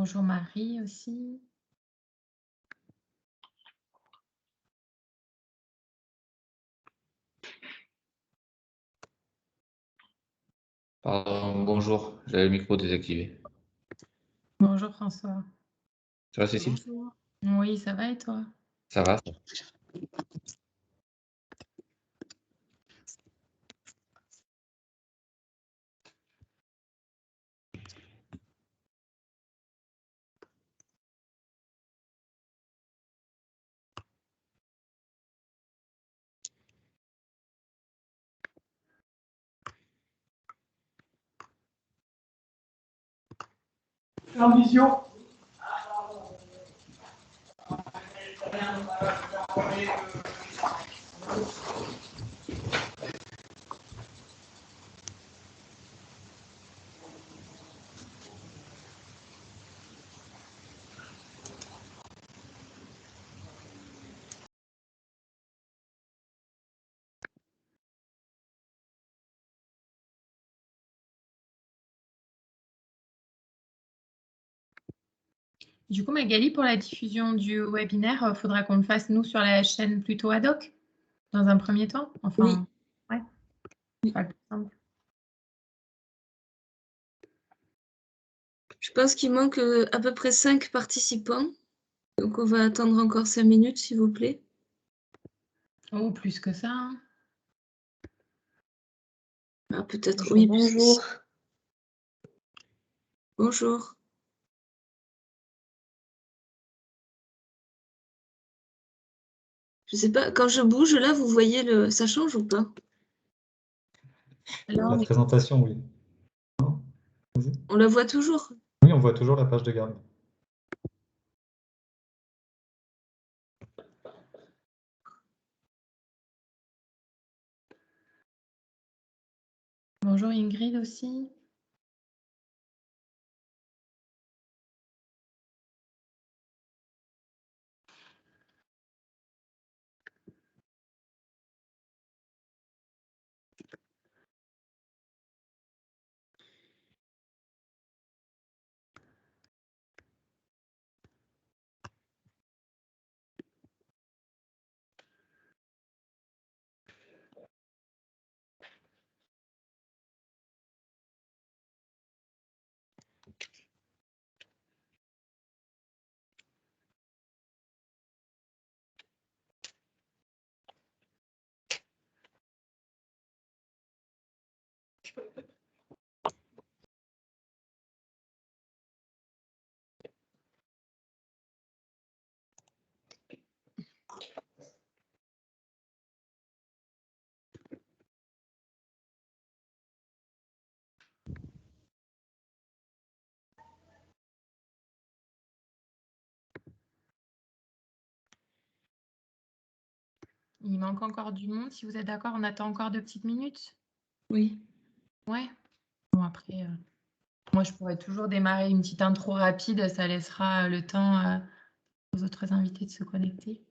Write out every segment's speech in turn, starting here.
Bonjour Marie aussi. Pardon, bonjour, j'avais le micro désactivé. Bonjour François. Ça va, Cécile? Bonjour. Oui, ça va et toi? Ça va? En vision. Du coup, Magali, pour la diffusion du webinaire, il faudra qu'on le fasse, nous, sur la chaîne plutôt ad hoc, dans un premier temps. Enfin, Oui. Ouais. Oui. Pas le plus simple. Je pense qu'il manque à peu près 5 participants. Donc, on va attendre encore 5 minutes, s'il vous plaît. Oh, plus que ça. Hein. Ah, peut-être, Bonjour, oui. bonjour. Bonjour. Je sais pas, quand je bouge, là, vous voyez, ça change ou pas? Alors, La présentation, oui. Non? On la voit toujours? Oui, on voit toujours la page de garde. Bonjour Ingrid aussi. Il manque encore du monde. Si vous êtes d'accord, on attend encore 2 petites minutes. Oui. Ouais. Bon, après, moi, je pourrais toujours démarrer une petite intro rapide. Ça laissera le temps aux autres invités de se connecter.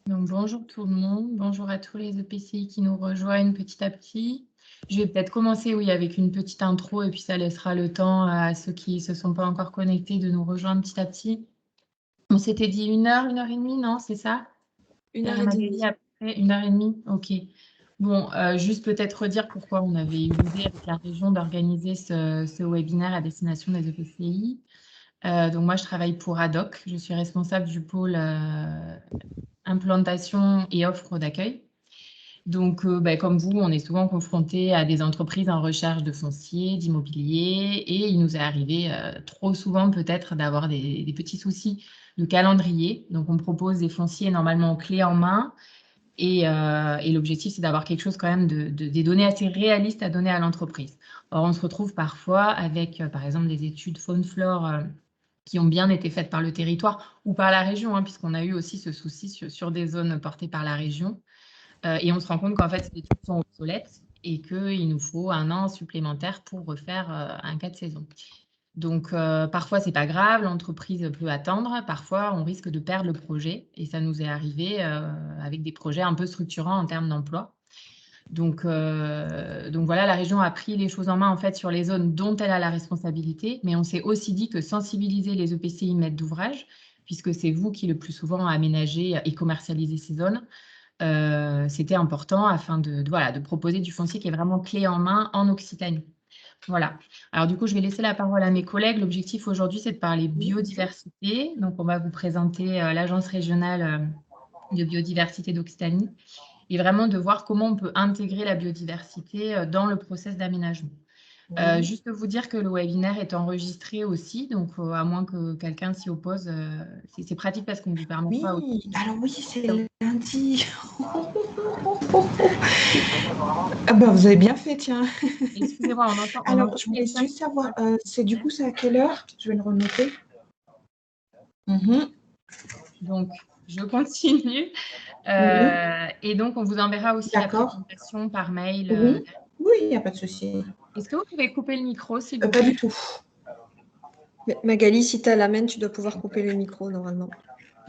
Donc, bonjour tout le monde, bonjour à tous les EPCI qui nous rejoignent petit à petit. Je vais peut-être commencer, oui, avec une petite intro et puis ça laissera le temps à ceux qui ne se sont pas encore connectés de nous rejoindre petit à petit. On s'était dit 1 heure et demie, non, c'est ça? 1h30. Après 1h30, ok. Bon, juste peut-être redire pourquoi on avait eu l'idée avec la région d'organiser ce webinaire à destination des EPCI. Donc moi, je travaille pour ADOC, je suis responsable du pôle implantation et offre d'accueil. Donc, comme vous, on est souvent confronté à des entreprises en recherche de foncier, d'immobilier, et il nous est arrivé trop souvent peut-être d'avoir des petits soucis de calendrier. Donc, on propose des fonciers normalement clés en main, Et l'objectif, c'est d'avoir quelque chose quand même des données assez réalistes à donner à l'entreprise. Or, on se retrouve parfois avec, par exemple, des études faune-flore qui ont bien été faites par le territoire ou par la région, hein, puisqu'on a eu aussi ce souci sur des zones portées par la région. Et on se rend compte qu'en fait, ces études sont obsolètes et qu'il nous faut 1 an supplémentaire pour refaire un cas de saison. Donc, parfois, c'est pas grave, l'entreprise peut attendre. Parfois, on risque de perdre le projet et ça nous est arrivé avec des projets un peu structurants en termes d'emploi. Donc voilà, la région a pris les choses en main en fait sur les zones dont elle a la responsabilité, mais on s'est aussi dit que sensibiliser les EPCI maîtres d'ouvrage, puisque c'est vous qui le plus souvent aménagez et commercialisez ces zones, c'était important afin de proposer du foncier qui est vraiment clé en main en Occitanie. Voilà. Alors du coup, je vais laisser la parole à mes collègues. L'objectif aujourd'hui, c'est de parler biodiversité. Donc, on va vous présenter l'Agence régionale de biodiversité d'Occitanie et vraiment de voir comment on peut intégrer la biodiversité dans le process d'aménagement. Juste vous dire que le webinaire est enregistré aussi, donc à moins que quelqu'un s'y oppose, c'est pratique parce qu'on vous permet pas aussi. Oui, alors oui, c'est lundi. Ah ben, vous avez bien fait, tiens. Excusez-moi, on entend. Alors, je voulais juste savoir, c'est à quelle heure? Je vais le renoter. Donc, je continue. Et donc, on vous enverra aussi la présentation par mail. Oui, il n'y a pas de souci. Est-ce que vous pouvez couper le micro, s'il vous Pas plaît? du tout. Magali, si tu as la main, tu dois pouvoir couper le micro normalement.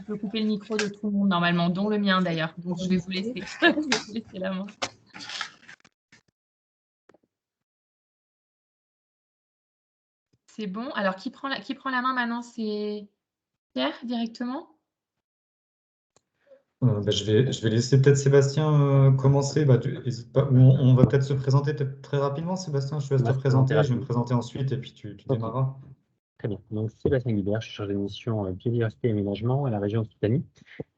Je peux couper le micro de tout le monde, normalement, dont le mien d'ailleurs. Donc, je vais vous laisser. Je vais vous laisser la main. C'est bon. Alors, qui prend la main maintenant? C'est Pierre directement? Je vais laisser peut-être Sébastien commencer. N'hésite pas. On va peut-être se présenter très rapidement, Sébastien. Je te laisse te présenter. Je vais me présenter ensuite et puis tu démarras. Très bien. Donc, Sébastien Guibert, je suis chargé de mission biodiversité et aménagement à la région Occitanie.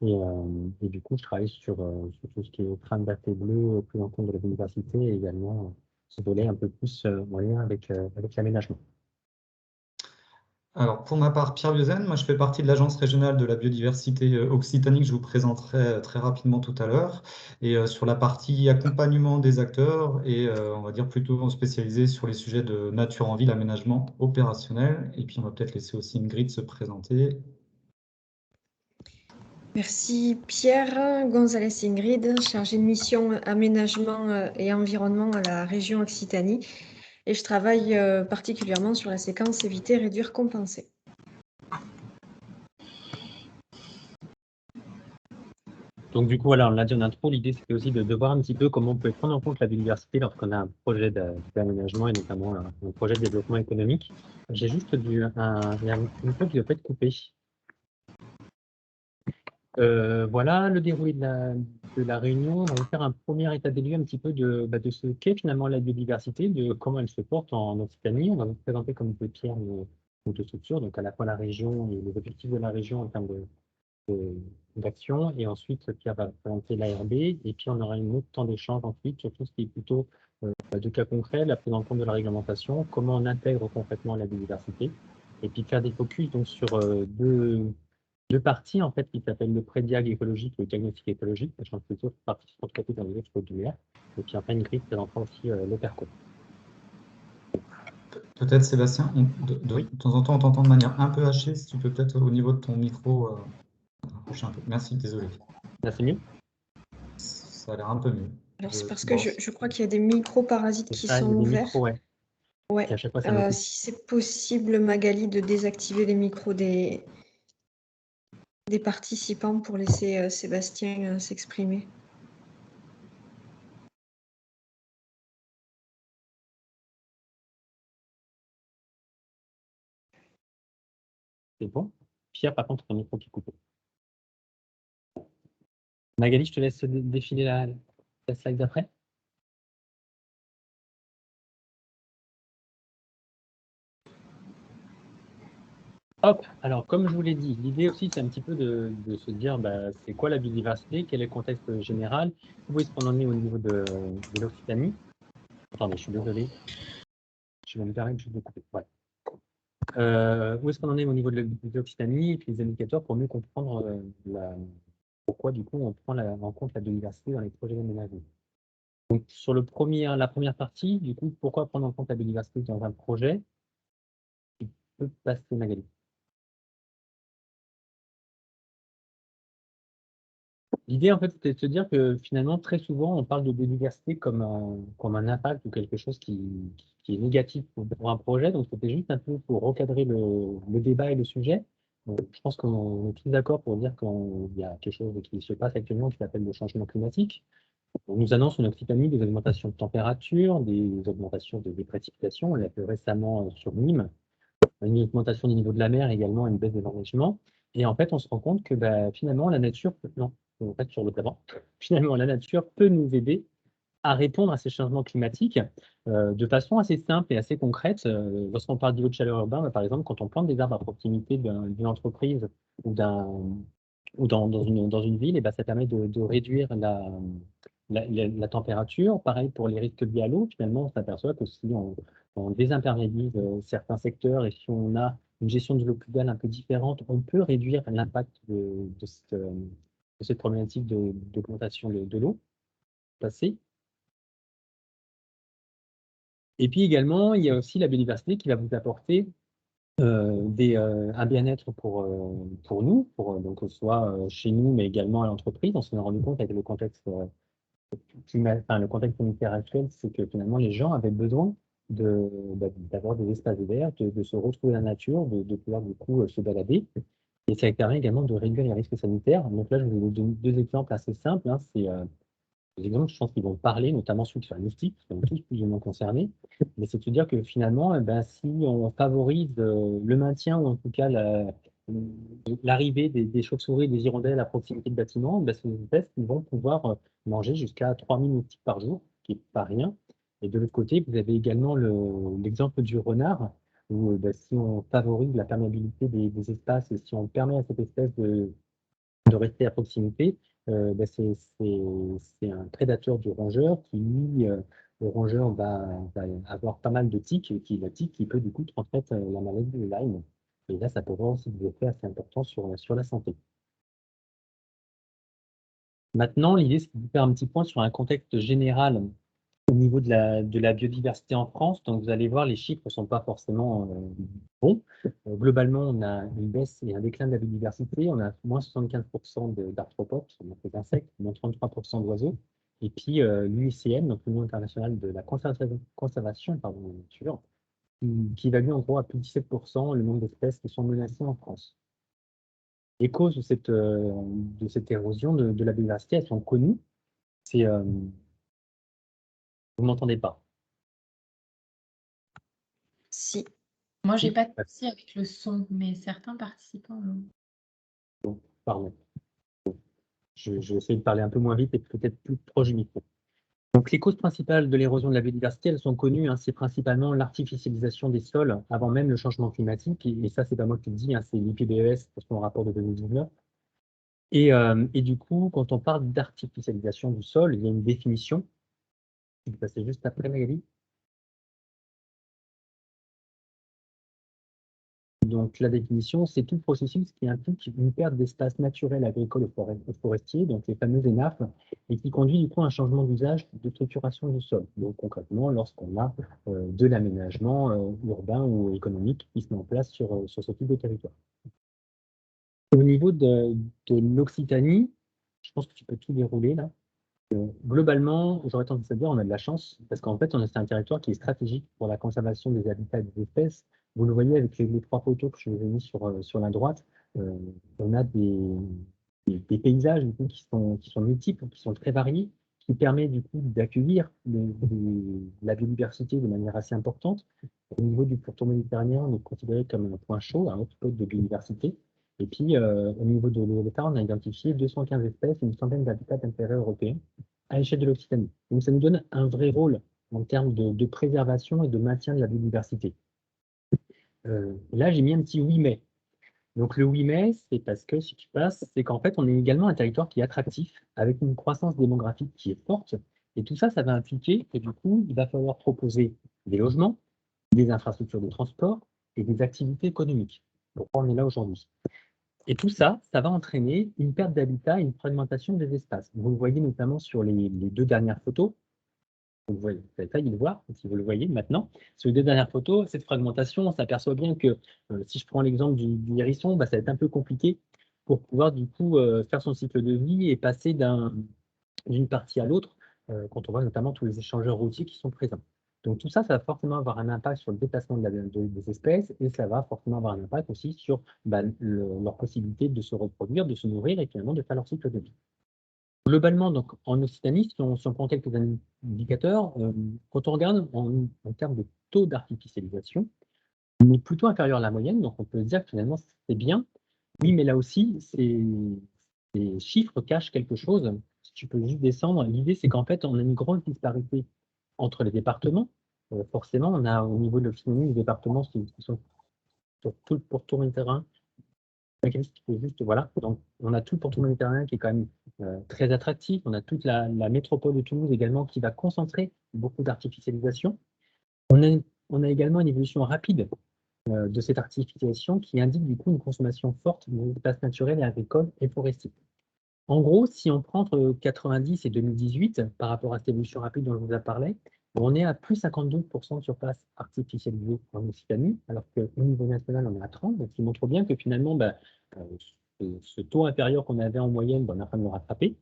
Et du coup, je travaille sur tout ce qui est trame d'affaires bleues, prise en compte de la biodiversité et également ce volet un peu plus en lien avec l'aménagement. Alors, pour ma part, Pierre Biozen, moi je fais partie de l'Agence régionale de la biodiversité Occitanie que je vous présenterai très rapidement tout à l'heure. Et sur la partie accompagnement des acteurs, et on va dire plutôt spécialisé sur les sujets de nature en ville, aménagement opérationnel. Et puis on va peut-être laisser aussi Ingrid se présenter. Merci Pierre. Gonzalez Ingrid, chargée de mission aménagement et environnement à la région Occitanie. Et je travaille particulièrement sur la séquence éviter, réduire, compenser. Donc du coup, voilà, on l'a dit en intro, l'idée c'était aussi de voir un petit peu comment on peut prendre en compte la biodiversité lorsqu'on a un projet d'aménagement et notamment un projet de développement économique. J'ai juste il y a une fois qui doit pas être coupée. Voilà le déroulé de la réunion. On va faire un premier état des lieux un petit peu de ce qu'est finalement la biodiversité, de comment elle se porte en Occitanie. On va vous présenter, comme dit Pierre, nos deux structures, donc à la fois la région et les objectifs de la région en termes d'action. Et ensuite, Pierre va présenter l'ARB. Et puis, on aura une autre temps d'échange ensuite sur tout ce qui est plutôt de cas concrets, la prise en compte de la réglementation, comment on intègre concrètement la biodiversité. Et puis, faire des focus donc, sur deux parties en fait qui s'appellent le pré-diag écologique et le diagnostic écologique, sachant que les autres parties sont traitées dans les autres modulaires. Et puis enfin, une grille présentera aussi le PERCO. Peut-être Sébastien, de temps en temps on t'entend de manière un peu hachée, si tu peux peut-être au niveau de ton micro rapprocher un peu. Merci, désolé. Là c'est mieux? Ça a l'air un peu mieux. Alors c'est parce que je crois qu'il y a des micro-parasites qui sont ouverts. Micros, ouais. Ouais. À chaque fois, ça si c'est possible, Magali, de désactiver les micros des participants pour laisser Sébastien s'exprimer. C'est bon. Pierre, par contre, ton micro qui est coupé. Magali, je te laisse défiler la slide d'après. Hop, alors comme je vous l'ai dit, l'idée aussi c'est un petit peu de se dire c'est quoi la biodiversité, quel est le contexte général, où est-ce qu'on en est au niveau de l'Occitanie. Attendez, je suis désolé, je vais me permettre juste de couper. Ouais. Où est-ce qu'on en est au niveau de l'Occitanie et puis les indicateurs pour mieux comprendre pourquoi du coup on prend en compte la biodiversité dans les projets d'aménagement. Donc sur la première partie, du coup, pourquoi prendre en compte la biodiversité dans un projet? Tu peux passer, Magali. L'idée, en fait, c'était de se dire que finalement, très souvent, on parle de biodiversité comme un impact ou quelque chose qui est négatif pour un projet. Donc, c'était juste un peu pour recadrer le débat et le sujet. Donc, je pense qu'on est tous d'accord pour dire qu'il y a quelque chose qui se passe actuellement qui s'appelle le changement climatique. On nous annonce en Occitanie des augmentations de température, des augmentations des précipitations. On l'a fait récemment sur Nîmes, une augmentation du niveau de la mer également, une baisse de l'enneigement. Et en fait, on se rend compte que finalement, la nature, non, en fait, sur le d'avant, finalement, la nature peut nous aider à répondre à ces changements climatiques de façon assez simple et assez concrète. Lorsqu'on parle d'îlots de chaleur urbain, par exemple, quand on plante des arbres à proximité d'une entreprise ou dans une ville, et ça permet de réduire la température. Pareil pour les risques liés à l'eau. Finalement, on s'aperçoit que si on désimperméabilise certains secteurs et si on a une gestion de l'eau pluviale un peu différente, on peut réduire l'impact de cette problématique d'augmentation de l'eau passée. Et puis également, il y a aussi la biodiversité qui va vous apporter un bien-être pour nous, donc que ce soit chez nous, mais également à l'entreprise. On s'en est rendu compte avec le contexte le contexte sanitaire actuel, c'est que finalement les gens avaient besoin d'avoir des espaces verts, de se retrouver dans la nature, de pouvoir du coup se balader. Et ça permet également de réduire les risques sanitaires. Donc là, je vais vous donner deux exemples assez simples. C'est des exemples, je pense qu'ils vont parler, notamment ceux qui sont mystiques, qui sont tous plus ou moins concernés. Mais c'est de se dire que finalement, si on favorise le maintien ou en tout cas l'arrivée des chauves-souris et des hirondelles à proximité de bâtiments, c'est des espèces qui vont pouvoir manger jusqu'à 3000 moustiques par jour, ce qui n'est pas rien. Et de l'autre côté, vous avez également l'exemple du renard, où si on favorise la perméabilité des espaces et si on permet à cette espèce de rester à proximité, c'est un prédateur du rongeur qui, lui, le rongeur va avoir pas mal de tiques, et la tique qui peut du coup transmettre la maladie de Lyme. Et là, ça peut avoir aussi des effets assez importants sur la santé. Maintenant, l'idée, c'est de faire un petit point sur un contexte général au niveau de la biodiversité en France. Donc, vous allez voir, les chiffres ne sont pas forcément bons. Globalement, on a une baisse et un déclin de la biodiversité. On a moins 75% d'arthropodes, donc des insectes, moins 33% d'oiseaux. Et puis, l'UICN, donc l'Union internationale de la conservation de la nature, qui évalue en gros à plus de 17% le nombre d'espèces qui sont menacées en France. Les causes de cette érosion de la biodiversité, elles sont connues. Vous ne m'entendez pas? Si. Moi, j'ai Si. pas de souci avec le son, mais certains participants l'ont. Pardon. Je vais essayer de parler un peu moins vite et peut-être plus proche du micro. Donc, les causes principales de l'érosion de la biodiversité, elles sont connues. C'est principalement l'artificialisation des sols avant même le changement climatique. Et ça, c'est pas moi qui le dis, c'est l'IPBES pour son rapport de 2019. Et du coup, quand on parle d'artificialisation du sol, il y a une définition. Je vais passer juste après, Magali. Donc, la définition, c'est tout processus qui implique une perte d'espace naturel agricole et forestier, donc les fameux ENAF, et qui conduit du coup à un changement d'usage de structuration du sol. Donc, concrètement, lorsqu'on a de l'aménagement urbain ou économique qui se met en place sur ce type de territoire. Au niveau de l'Occitanie, je pense que tu peux tout dérouler là. Globalement, j'aurais tendance à dire on a de la chance parce qu'en fait, c'est un territoire qui est stratégique pour la conservation des habitats et des espèces. Vous le voyez avec les trois photos que je vous ai mis sur la droite. On a des paysages du coup, qui sont multiples, qui sont très variés, qui permet du coup d'accueillir la biodiversité de manière assez importante. Au niveau du pourtour méditerranéen, on est considéré comme un point chaud, un hotspot de biodiversité. Et puis, au niveau de l'État, on a identifié 215 espèces et une centaine d'habitats d'intérêt européens à l'échelle de l'Occitanie. Donc, ça nous donne un vrai rôle en termes de préservation et de maintien de la biodiversité. Là, j'ai mis un petit oui, mais. Donc, le oui, mais, c'est parce que si tu passes, c'est qu'en fait, on est également un territoire qui est attractif, avec une croissance démographique qui est forte. Et tout ça, ça va impliquer que du coup, il va falloir proposer des logements, des infrastructures de transport et des activités économiques. Pourquoi on est là aujourd'hui? Et tout ça, ça va entraîner une perte d'habitat et une fragmentation des espaces. Vous le voyez notamment sur les 2 dernières photos. Vous le voyez, vous avez failli le voir, si vous le voyez maintenant. Sur les 2 dernières photos, cette fragmentation, on s'aperçoit bien que si je prends l'exemple du hérisson, bah, ça va être un peu compliqué pour pouvoir du coup faire son cycle de vie et passer d'une partie à l'autre quand on voit notamment tous les échangeurs routiers qui sont présents. Donc tout ça, ça va forcément avoir un impact sur le déplacement des espèces et ça va forcément avoir un impact aussi sur leur possibilité de se reproduire, de se nourrir et finalement de faire leur cycle de vie. Globalement, donc, en Occitanie, si on prend quelques indicateurs, quand on regarde en termes de taux d'artificialisation, on est plutôt inférieur à la moyenne, donc on peut dire que finalement c'est bien. Oui, mais là aussi, ces chiffres cachent quelque chose. Si tu peux juste descendre, l'idée c'est qu'en fait, on a une grosse disparité entre les départements. Forcément, on a au niveau de l'Occitanie des départements qui sont pour tout le terrain. Juste, voilà. Donc, on a tout pour tout le Méditerranée qui est quand même très attractif. On a toute la métropole de Toulouse également qui va concentrer beaucoup d'artificialisation. On a également une évolution rapide de cette artificialisation qui indique du coup une consommation forte des espaces naturels et agricoles et forestiers. En gros, si on prend entre 90 et 2018, par rapport à cette évolution rapide dont je vous ai parlé, on est à plus 52% de surface artificialisée en Occitanie, alors qu'au niveau national, on est à 30%, donc il montre bien que finalement, ce taux inférieur qu'on avait en moyenne, on est en train de le rattraper.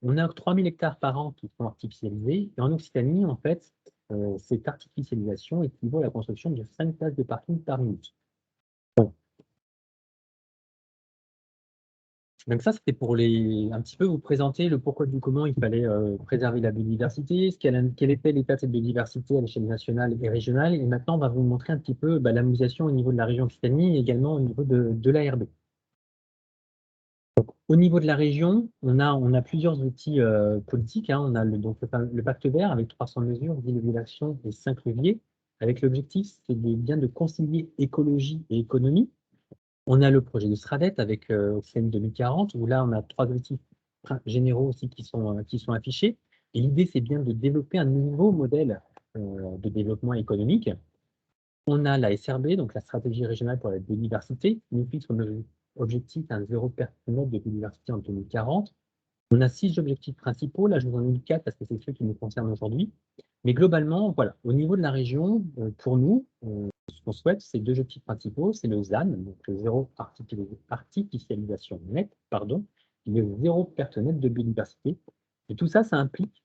On a 3000 hectares par an qui sont artificialisés, et en Occitanie, en fait, cette artificialisation équivaut à la construction de 5 places de parking par minute. Donc ça, c'était pour un petit peu vous présenter le pourquoi du comment il fallait préserver la biodiversité, quel était l'état de cette biodiversité à l'échelle nationale et régionale. Et maintenant, on va vous montrer un petit peu la mobilisation au niveau de la région Occitanie et également au niveau de l'ARB. Au niveau de la région, on a plusieurs outils politiques. Hein. On a le pacte vert avec 300 mesures, 10 leviers d'action et 5 leviers. Avec l'objectif, c'est bien de concilier écologie et économie. On a le projet de Stradette avec Occitanie 2040, où là, on a 3 objectifs généraux aussi qui sont affichés. Et l'idée, c'est bien de développer un nouveau modèle de développement économique. On a la SRB, donc la stratégie régionale pour la biodiversité, qui nous fixe comme objectif un 0 perte nette de biodiversité en 2040. On a 6 objectifs principaux. Là, je vous en ai mis 4 parce que c'est ceux qui nous concernent aujourd'hui. Mais globalement, voilà, au niveau de la région, pour nous, ce qu'on souhaite, c'est 2 objectifs principaux. C'est le ZAN, donc le zéro artificialisation nette, pardon, et le 0 perte nette de biodiversité. Et tout ça, ça implique,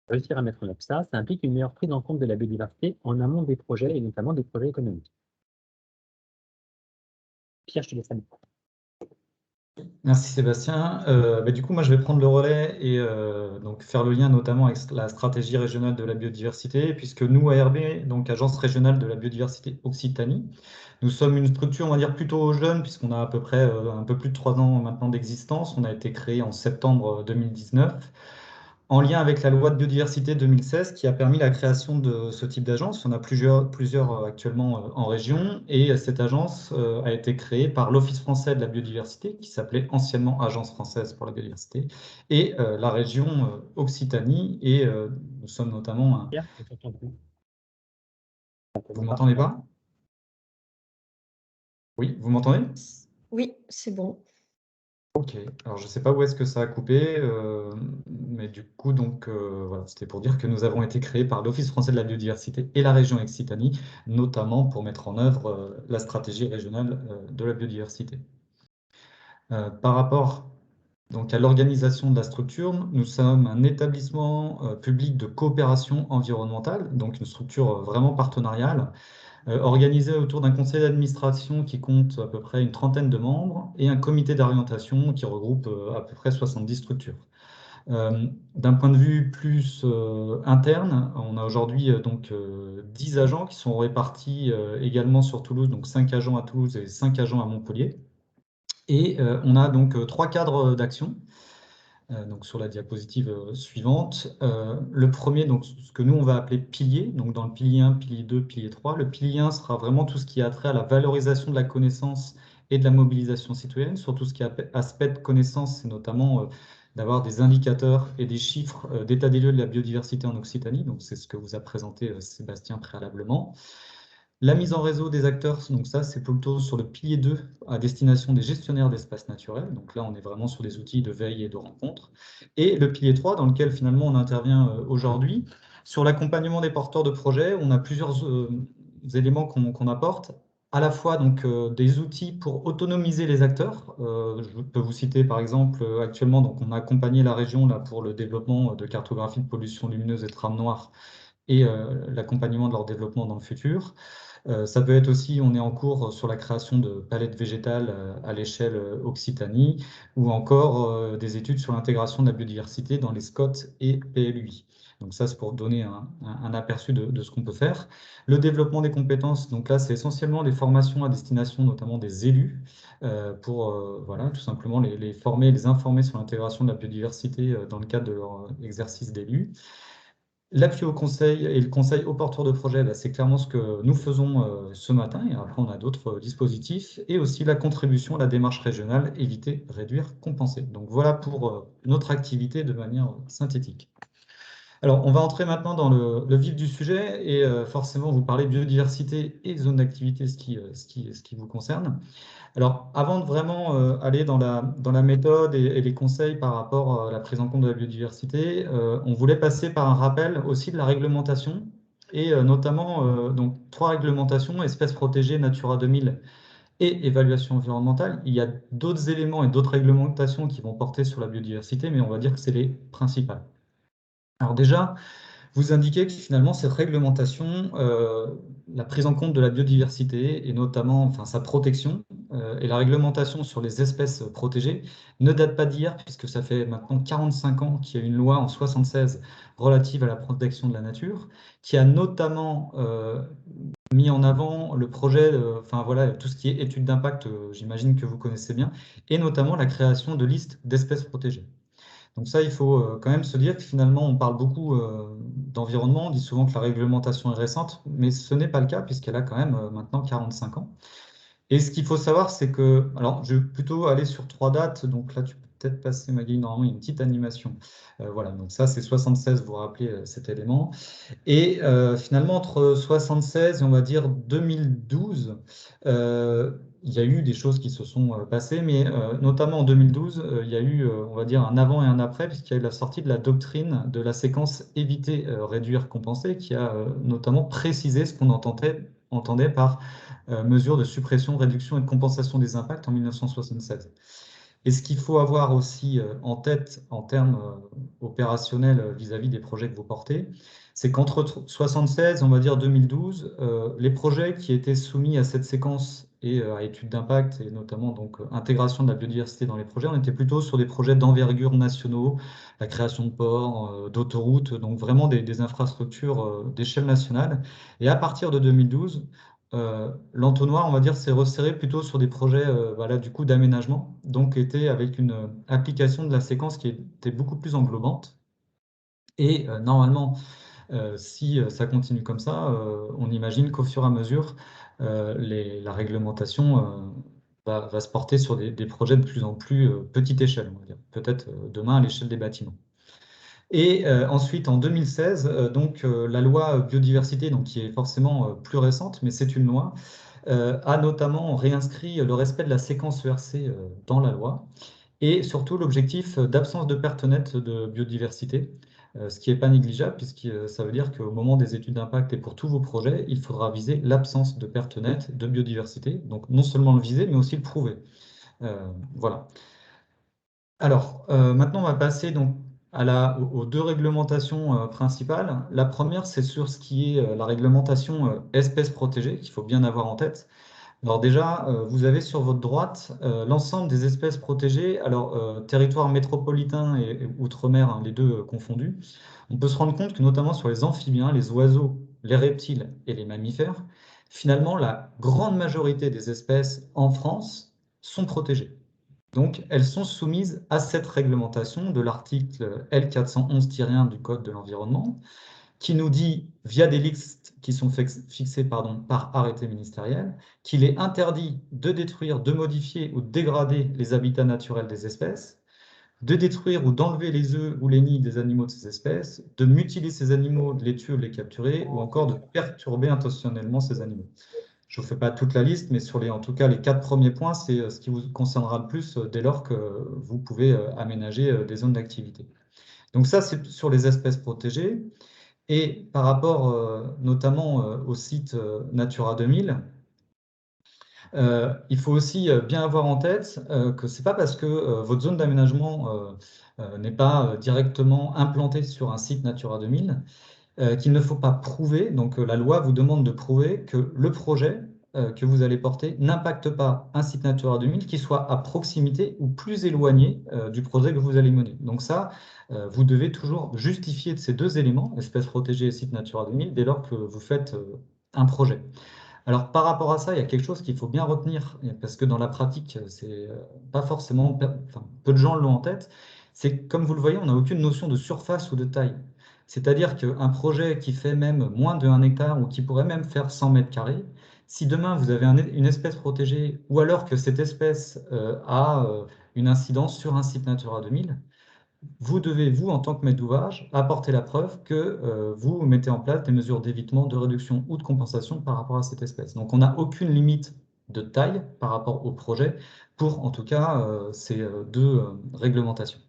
réussir à mettre en œuvre ça implique une meilleure prise en compte de la biodiversité en amont des projets, et notamment des projets économiques. Pierre, je te laisse aller. Merci Sébastien. Du coup, moi, je vais prendre le relais et donc faire le lien notamment avec la stratégie régionale de la biodiversité, puisque nous, ARB, donc Agence régionale de la biodiversité Occitanie, nous sommes une structure, on va dire, plutôt jeune, puisqu'on a à peu près un peu plus de 3 ans maintenant d'existence. On a été créé en septembre 2019. En lien avec la loi de biodiversité 2016 qui a permis la création de ce type d'agence. On a plusieurs actuellement en région et cette agence a été créée par l'Office français de la biodiversité qui s'appelait anciennement Agence française pour la biodiversité et la région Occitanie et nous sommes notamment Pierre, je t'entends plus. Vous m'entendez pas? Oui, vous m'entendez? Oui, c'est bon. Ok, alors je ne sais pas où est-ce que ça a coupé, mais du coup, donc voilà, c'était pour dire que nous avons été créés par l'Office français de la biodiversité et la région Occitanie, notamment pour mettre en œuvre la stratégie régionale de la biodiversité. Par rapport donc, à l'organisation de la structure, nous sommes un établissement public de coopération environnementale, donc une structure vraiment partenariale, organisé autour d'un conseil d'administration qui compte à peu près une trentaine de membres et un comité d'orientation qui regroupe à peu près 70 structures. D'un point de vue plus interne, on a aujourd'hui 10 agents qui sont répartis également sur Toulouse, donc 5 agents à Toulouse et 5 agents à Montpellier. Et on a donc 3 cadres d'action. Donc sur la diapositive suivante. Le premier, donc, ce que nous, on va appeler pilier. Donc dans le pilier 1, pilier 2, pilier 3. Le pilier 1 sera vraiment tout ce qui a trait à la valorisation de la connaissance et de la mobilisation citoyenne. Sur tout ce qui est aspect de connaissance, c'est notamment d'avoir des indicateurs et des chiffres d'état des lieux de la biodiversité en Occitanie. Donc c'est ce que vous a présenté Sébastien préalablement. La mise en réseau des acteurs, donc ça, c'est plutôt sur le pilier 2 à destination des gestionnaires d'espaces naturels. Donc là, on est vraiment sur des outils de veille et de rencontre. Et le pilier 3, dans lequel finalement on intervient aujourd'hui, sur l'accompagnement des porteurs de projets, on a plusieurs éléments qu'on apporte. À la fois donc, des outils pour autonomiser les acteurs. Je peux vous citer par exemple actuellement, donc, on a accompagné la région là, pour le développement de cartographie de pollution lumineuse et de trame noire et l'accompagnement de leur développement dans le futur. Ça peut être aussi, on est en cours sur la création de palettes végétales à l'échelle Occitanie, ou encore des études sur l'intégration de la biodiversité dans les SCOT et PLUI. Donc ça, c'est pour donner un aperçu de ce qu'on peut faire. Le développement des compétences, donc là, c'est essentiellement des formations à destination notamment des élus, pour voilà, tout simplement les former, les informer sur l'intégration de la biodiversité dans le cadre de leur exercice d'élu. L'appui au conseil et le conseil aux porteurs de projet, bah, c'est clairement ce que nous faisons ce matin, et après on a d'autres dispositifs, et aussi la contribution à la démarche régionale, éviter, réduire, compenser. Donc voilà pour notre activité de manière synthétique. Alors on va entrer maintenant dans le vif du sujet, et forcément vous parlez biodiversité et zone d'activité, ce qui vous concerne. Alors, avant de vraiment aller dans la méthode et les conseils par rapport à la prise en compte de la biodiversité, on voulait passer par un rappel aussi de la réglementation, et notamment donc 3 réglementations, espèces protégées, Natura 2000 et évaluation environnementale. Il y a d'autres éléments et d'autres réglementations qui vont porter sur la biodiversité, mais on va dire que c'est les principales. Alors déjà, vous indiquez que finalement, cette réglementation, la prise en compte de la biodiversité et notamment enfin, sa protection et la réglementation sur les espèces protégées ne date pas d'hier, puisque ça fait maintenant 45 ans qu'il y a une loi en 76 relative à la protection de la nature, qui a notamment mis en avant le projet, enfin voilà, tout ce qui est études d'impact, j'imagine que vous connaissez bien, et notamment la création de listes d'espèces protégées. Donc ça, il faut quand même se dire que finalement, on parle beaucoup d'environnement, on dit souvent que la réglementation est récente, mais ce n'est pas le cas puisqu'elle a quand même maintenant 45 ans. Et ce qu'il faut savoir, c'est que, alors je vais plutôt aller sur 3 dates, donc là tu peux peut-être passer Magali, normalement il y a une petite animation. Voilà, donc ça c'est 76, vous vous rappelez cet élément. Et finalement, entre 76 et on va dire 2012, il y a eu des choses qui se sont passées, mais notamment en 2012, il y a eu, on va dire, un avant et un après, puisqu'il y a eu la sortie de la doctrine de la séquence éviter, réduire, compenser, qui a notamment précisé ce qu'on entendait par mesure de suppression, réduction et de compensation des impacts en 1976. Et ce qu'il faut avoir aussi en tête en termes opérationnels vis-à-vis des projets que vous portez, c'est qu'entre 76, on va dire 2012, les projets qui étaient soumis à cette séquence et à études d'impact, et notamment donc intégration de la biodiversité dans les projets, on était plutôt sur des projets d'envergure nationaux, la création de ports, d'autoroutes, donc vraiment des infrastructures d'échelle nationale. Et à partir de 2012, l'entonnoir, on va dire, s'est resserré plutôt sur des projets voilà, du coup d'aménagement, donc était avec une application de la séquence qui était beaucoup plus englobante. Et normalement, si ça continue comme ça, on imagine qu'au fur et à mesure, la réglementation va se porter sur des projets de plus en plus petite échelle, on va dire, peut-être demain à l'échelle des bâtiments. Et ensuite, en 2016, donc, la loi biodiversité, donc, qui est forcément plus récente, mais c'est une loi, a notamment réinscrit le respect de la séquence ERC dans la loi, et surtout l'objectif d'absence de perte nette de biodiversité, ce qui n'est pas négligeable, puisque ça veut dire qu'au moment des études d'impact et pour tous vos projets, il faudra viser l'absence de perte nette de biodiversité, donc non seulement le viser, mais aussi le prouver. Voilà. Alors, maintenant, on va passer donc aux 2 réglementations principales. La première, c'est sur ce qui est la réglementation espèces protégées, qu'il faut bien avoir en tête. Alors déjà, vous avez sur votre droite l'ensemble des espèces protégées, alors territoire métropolitain et outre-mer, hein, les deux confondus. On peut se rendre compte que notamment sur les amphibiens, les oiseaux, les reptiles et les mammifères, finalement, la grande majorité des espèces en France sont protégées. Donc, elles sont soumises à cette réglementation de l'article L411-1 du Code de l'environnement, qui nous dit, via des listes qui sont fixées par arrêté ministériel, qu'il est interdit de détruire, de modifier ou de dégrader les habitats naturels des espèces, de détruire ou d'enlever les œufs ou les nids des animaux de ces espèces, de mutiler ces animaux, de les tuer ou de les capturer, ou encore de perturber intentionnellement ces animaux. Je ne vous fais pas toute la liste, mais sur en tout cas, les 4 premiers points, c'est ce qui vous concernera le plus dès lors que vous pouvez aménager des zones d'activité. Donc ça, c'est sur les espèces protégées. Et par rapport notamment au site Natura 2000, il faut aussi bien avoir en tête que ce n'est pas parce que votre zone d'aménagement n'est pas directement implantée sur un site Natura 2000 qu'il ne faut pas prouver, donc la loi vous demande de prouver que le projet que vous allez porter n'impacte pas un site Natura 2000 qui soit à proximité ou plus éloigné du projet que vous allez mener. Donc ça, vous devez toujours justifier de ces deux éléments, espèces protégées et site Natura 2000, dès lors que vous faites un projet. Alors, par rapport à ça, il y a quelque chose qu'il faut bien retenir, parce que dans la pratique, c'est pas forcément, enfin, peu de gens l'ont en tête, c'est que, comme vous le voyez, on n'a aucune notion de surface ou de taille. C'est-à-dire qu'un projet qui fait même moins de 1 hectare ou qui pourrait même faire 100 mètres carrés, si demain vous avez une espèce protégée ou alors que cette espèce a une incidence sur un site Natura 2000, vous devez, vous, en tant que maître d'ouvrage, apporter la preuve que vous mettez en place des mesures d'évitement, de réduction ou de compensation par rapport à cette espèce. Donc, on n'a aucune limite de taille par rapport au projet pour, en tout cas, ces deux réglementations.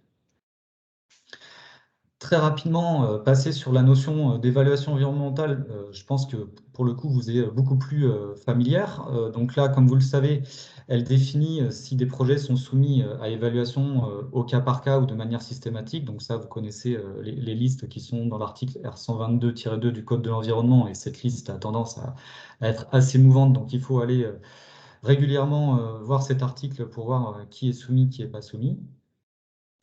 Très rapidement, passer sur la notion d'évaluation environnementale, je pense que pour le coup, vous êtes beaucoup plus familière. Donc là, comme vous le savez, elle définit si des projets sont soumis à évaluation au cas par cas ou de manière systématique. Donc ça, vous connaissez les listes qui sont dans l'article R122-2 du Code de l'environnement, et cette liste a tendance à être assez mouvante. Donc il faut aller régulièrement voir cet article pour voir qui est soumis, qui n'est pas soumis.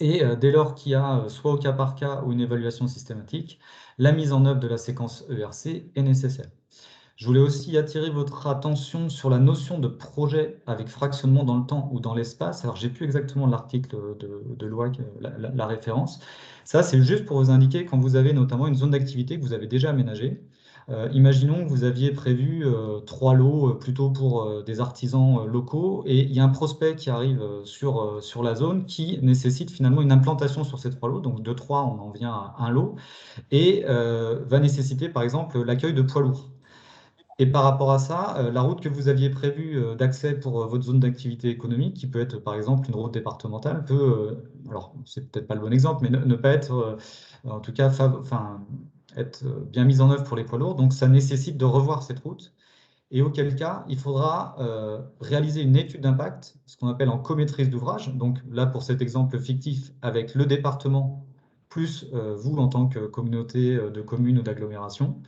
Et dès lors qu'il y a soit au cas par cas ou une évaluation systématique, la mise en œuvre de la séquence ERC est nécessaire. Je voulais aussi attirer votre attention sur la notion de projet avec fractionnement dans le temps ou dans l'espace. Alors, j'ai plus exactement l'article de loi, la référence. Ça, c'est juste pour vous indiquer quand vous avez notamment une zone d'activité que vous avez déjà aménagée. Imaginons que vous aviez prévu 3 lots plutôt pour des artisans locaux et il y a un prospect qui arrive sur la zone qui nécessite finalement une implantation sur ces 3 lots. Donc de 3, on en vient à 1 lot et va nécessiter par exemple l'accueil de poids lourds. Et par rapport à ça, la route que vous aviez prévue d'accès pour votre zone d'activité économique, qui peut être par exemple une route départementale, peut, alors c'est peut-être pas le bon exemple, mais ne pas être, en tout cas, être bien mise en œuvre pour les poids lourds. Donc ça nécessite de revoir cette route. Et auquel cas, il faudra réaliser une étude d'impact, ce qu'on appelle en comaîtrise d'ouvrage. Donc là, pour cet exemple fictif, avec le département, plus vous en tant que communauté de communes ou d'agglomération,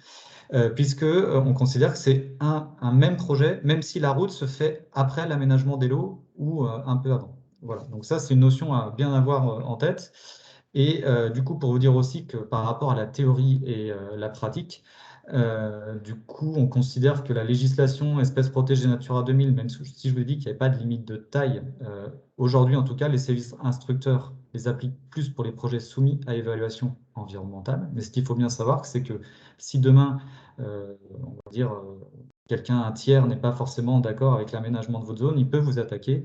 puisque on considère que c'est un même projet, même si la route se fait après l'aménagement des lots ou un peu avant. Voilà, donc ça, c'est une notion à bien avoir en tête. Et du coup, pour vous dire aussi que par rapport à la théorie et la pratique, du coup, on considère que la législation espèces protégées Natura 2000, même si je vous ai dit qu'il n'y avait pas de limite de taille, aujourd'hui, en tout cas, les services instructeurs les appliquent plus pour les projets soumis à évaluation environnementale. Mais ce qu'il faut bien savoir, c'est que si demain, on va dire, un tiers n'est pas forcément d'accord avec l'aménagement de votre zone, il peut vous attaquer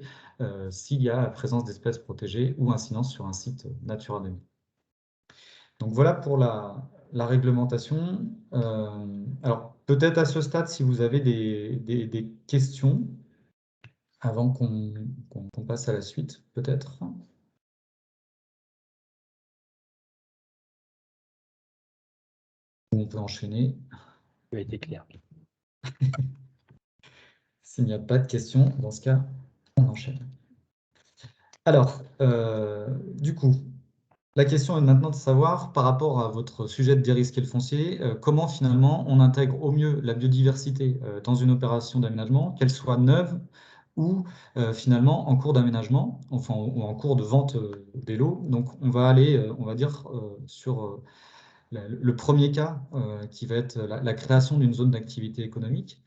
s'il y a la présence d'espèces protégées ou incidence sur un site Natura 2000. Donc voilà pour la réglementation. Alors peut-être à ce stade, si vous avez des questions, avant qu'on passe à la suite, peut-être. On peut enchaîner. Ça a été clair. S'il n'y a pas de questions, dans ce cas, on enchaîne. Alors, du coup, la question est maintenant de savoir, par rapport à votre sujet de dérisquer le foncier, comment finalement on intègre au mieux la biodiversité dans une opération d'aménagement, qu'elle soit neuve ou finalement en cours d'aménagement, enfin, ou en cours de vente des lots. Donc, on va aller, on va dire, sur le premier cas, qui va être la création d'une zone d'activité économique.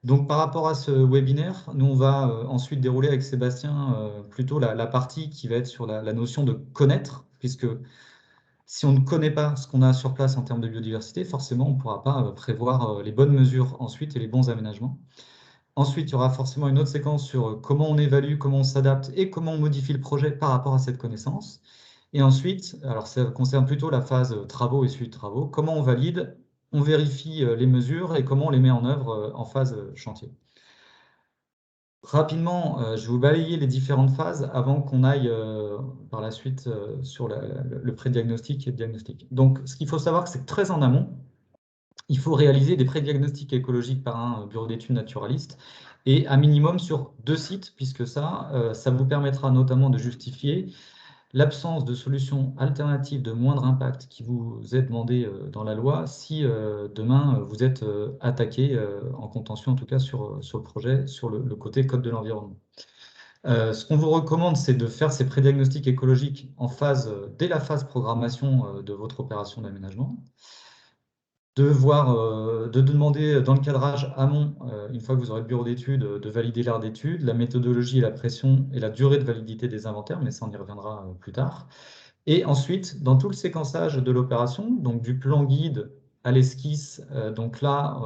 Donc, par rapport à ce webinaire, nous, on va ensuite dérouler avec Sébastien plutôt la partie qui va être sur la notion de connaître, puisque si on ne connaît pas ce qu'on a sur place en termes de biodiversité, forcément, on ne pourra pas prévoir les bonnes mesures ensuite et les bons aménagements. Ensuite, il y aura forcément une autre séquence sur comment on évalue, comment on s'adapte et comment on modifie le projet par rapport à cette connaissance. Et ensuite, alors ça concerne plutôt la phase travaux et suivi de travaux, comment on valide, on vérifie les mesures et comment on les met en œuvre en phase chantier. Rapidement, je vais vous balayer les différentes phases avant qu'on aille par la suite sur le pré-diagnostic et le diagnostic. Donc, ce qu'il faut savoir, c'est que très en amont, il faut réaliser des pré-diagnostics écologiques par un bureau d'études naturaliste et à minimum sur 2 sites, puisque ça vous permettra notamment de justifier l'absence de solutions alternatives de moindre impact qui vous est demandée dans la loi si demain vous êtes attaqué en contention, en tout cas sur le projet, sur le côté code de l'environnement. Ce qu'on vous recommande, c'est de faire ces pré-diagnostics écologiques dès la phase programmation de votre opération d'aménagement, de demander dans le cadrage amont, une fois que vous aurez le bureau d'études, de valider l'aire d'études, la méthodologie et la pression et la durée de validité des inventaires, mais ça on y reviendra plus tard. Et ensuite, dans tout le séquençage de l'opération, donc du plan guide à l'esquisse, donc là,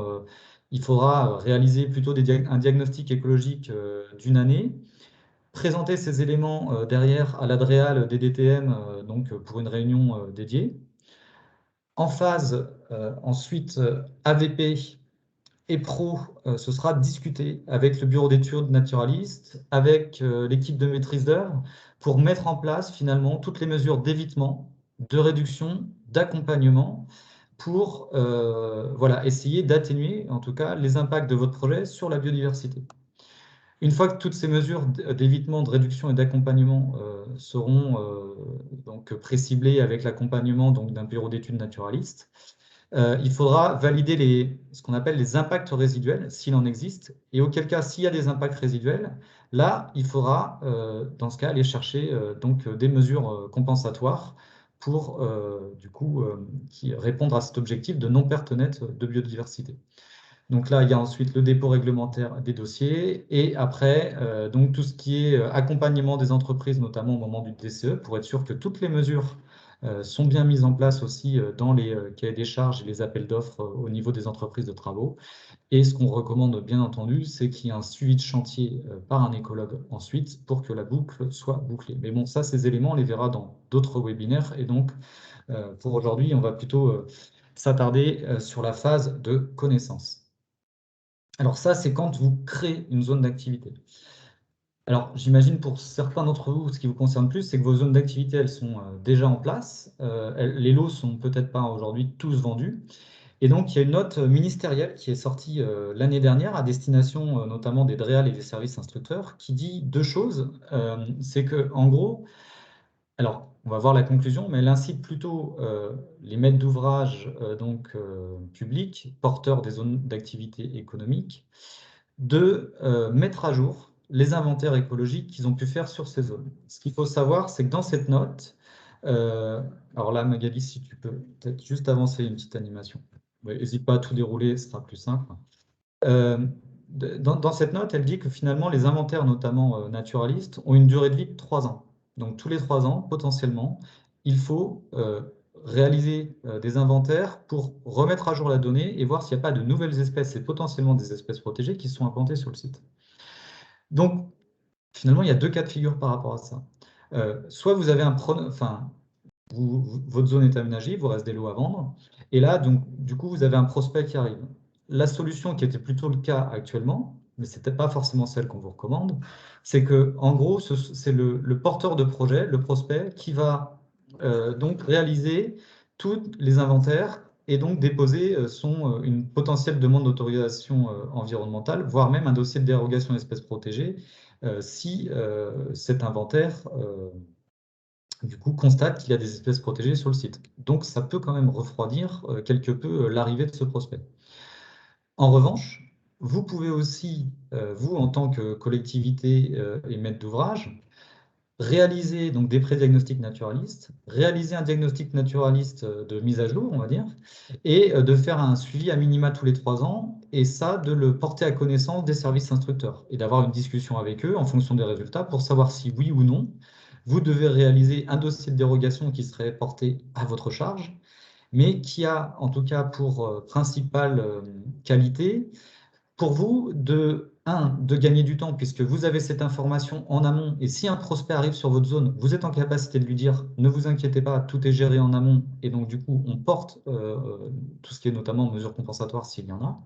il faudra réaliser plutôt un diagnostic écologique d'une année, présenter ces éléments derrière à l'ADREAL des DTM, donc pour une réunion dédiée. En phase, ensuite, AVP et Pro, ce sera discuté avec le bureau d'études naturaliste, avec l'équipe de maîtrise d'œuvre, pour mettre en place finalement toutes les mesures d'évitement, de réduction, d'accompagnement, pour voilà, essayer d'atténuer en tout cas les impacts de votre projet sur la biodiversité. Une fois que toutes ces mesures d'évitement, de réduction et d'accompagnement seront donc pré-ciblées avec l'accompagnement d'un bureau d'études naturaliste, il faudra valider ce qu'on appelle les impacts résiduels, s'il en existe, et auquel cas, s'il y a des impacts résiduels, là, il faudra, dans ce cas, aller chercher donc, des mesures compensatoires pour, du coup, répondre à cet objectif de non-perte nette de biodiversité. Donc là, il y a ensuite le dépôt réglementaire des dossiers et après, donc tout ce qui est accompagnement des entreprises, notamment au moment du DCE, pour être sûr que toutes les mesures sont bien mises en place aussi dans les cahiers des charges et les appels d'offres au niveau des entreprises de travaux. Et ce qu'on recommande, bien entendu, c'est qu'il y ait un suivi de chantier par un écologue ensuite pour que la boucle soit bouclée. Mais bon, ça, ces éléments, on les verra dans d'autres webinaires. Et donc, pour aujourd'hui, on va plutôt s'attarder sur la phase de connaissance. Alors ça, c'est quand vous créez une zone d'activité. Alors, j'imagine pour certains d'entre vous, ce qui vous concerne plus, c'est que vos zones d'activité, elles sont déjà en place. Les lots sont peut-être pas aujourd'hui tous vendus. Et donc, il y a une note ministérielle qui est sortie l'année dernière à destination notamment des DREAL et des services instructeurs qui dit 2 choses. C'est que, en gros, alors, on va voir la conclusion, mais elle incite plutôt les maîtres d'ouvrage publics, porteurs des zones d'activité économique, de mettre à jour les inventaires écologiques qu'ils ont pu faire sur ces zones. Ce qu'il faut savoir, c'est que dans cette note, alors là, Magali, si tu peux peut-être juste avancer une petite animation. N'hésite pas à tout dérouler, ce sera plus simple. Dans cette note, elle dit que finalement, les inventaires, notamment naturalistes, ont une durée de vie de 3 ans. Donc, tous les 3 ans, potentiellement, il faut réaliser des inventaires pour remettre à jour la donnée et voir s'il n'y a pas de nouvelles espèces et potentiellement des espèces protégées qui sont implantées sur le site. Donc, finalement, il y a 2 cas de figure par rapport à ça. Soit vous avez votre zone est aménagée, il vous reste des lots à vendre, et là, donc, du coup, vous avez un prospect qui arrive. La solution qui était plutôt le cas actuellement, mais ce n'était pas forcément celle qu'on vous recommande, c'est que, en gros, c'est le porteur de projet, le prospect, qui va donc réaliser tous les inventaires et donc déposer une potentielle demande d'autorisation environnementale, voire même un dossier de dérogation d'espèces protégées, si cet inventaire du coup, constate qu'il y a des espèces protégées sur le site. Donc, ça peut quand même refroidir quelque peu l'arrivée de ce prospect. En revanche, vous pouvez aussi, vous, en tant que collectivité et maître d'ouvrage, réaliser donc des pré-diagnostics naturalistes, réaliser un diagnostic naturaliste de mise à jour, on va dire, et de faire un suivi à minima tous les 3 ans, et ça, de le porter à connaissance des services instructeurs, et d'avoir une discussion avec eux en fonction des résultats pour savoir si oui ou non, vous devez réaliser un dossier de dérogation qui serait porté à votre charge, mais qui a en tout cas pour principale qualité, pour vous, de gagner du temps, puisque vous avez cette information en amont, et si un prospect arrive sur votre zone, vous êtes en capacité de lui dire, ne vous inquiétez pas, tout est géré en amont, et donc du coup, on porte tout ce qui est notamment mesures compensatoires s'il y en a.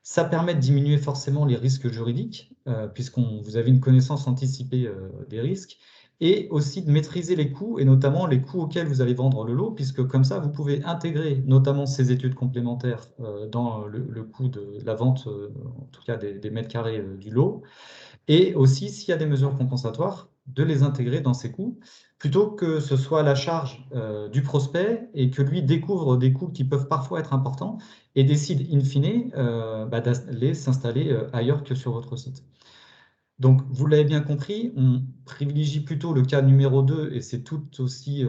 Ça permet de diminuer forcément les risques juridiques, puisque vous avez une connaissance anticipée des risques, et aussi de maîtriser les coûts, et notamment les coûts auxquels vous allez vendre le lot, puisque comme ça, vous pouvez intégrer notamment ces études complémentaires dans le coût de la vente, en tout cas des mètres carrés du lot, et aussi, s'il y a des mesures compensatoires, de les intégrer dans ces coûts, plutôt que ce soit à la charge du prospect et que lui découvre des coûts qui peuvent parfois être importants et décide in fine d'aller s'installer ailleurs que sur votre site. Donc, vous l'avez bien compris, on privilégie plutôt le cas numéro 2, et c'est tout aussi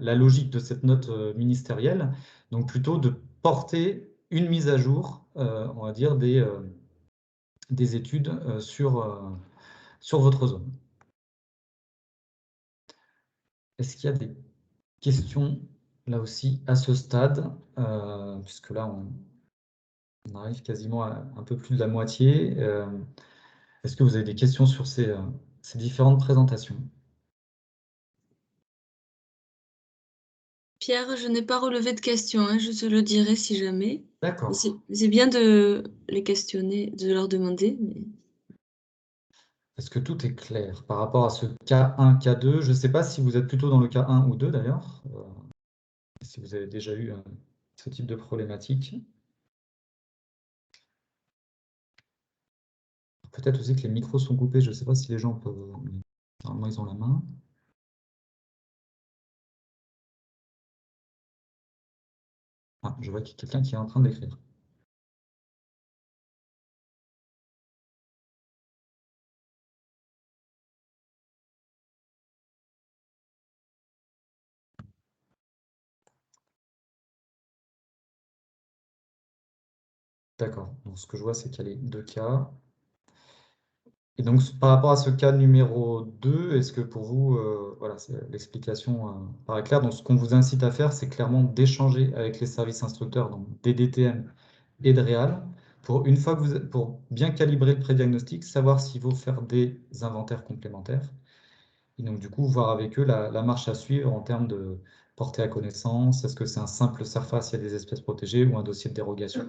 la logique de cette note ministérielle, donc plutôt de porter une mise à jour, on va dire, des études sur votre zone. Est-ce qu'il y a des questions là aussi à ce stade, puisque là on arrive quasiment à un peu plus de la moitié. Est-ce que vous avez des questions sur ces différentes présentations? Pierre, je n'ai pas relevé de questions, hein, je te le dirai si jamais. D'accord. C'est bien de les questionner, de leur demander. Mais... Est-ce que tout est clair par rapport à ce K1, K2? Je ne sais pas si vous êtes plutôt dans le K1 ou 2 d'ailleurs, si vous avez déjà eu ce type de problématique. Peut-être aussi que les micros sont coupés, je ne sais pas si les gens peuvent... Normalement, ils ont la main. Ah, je vois qu'il y a quelqu'un qui est en train d'écrire. D'accord. Donc, ce que je vois, c'est qu'il y a les deux cas. Et donc, par rapport à ce cas numéro 2, est-ce que pour vous, voilà, l'explication paraît claire? Donc, ce qu'on vous incite à faire, c'est clairement d'échanger avec les services instructeurs, donc des DTM et de Réal, pour une fois que pour bien calibrer le pré-diagnostic, savoir s'il faut faire des inventaires complémentaires. Et donc, du coup, voir avec eux la marche à suivre en termes de portée à connaissance. Est-ce que c'est un simple SERFA s'il y a des espèces protégées ou un dossier de dérogation?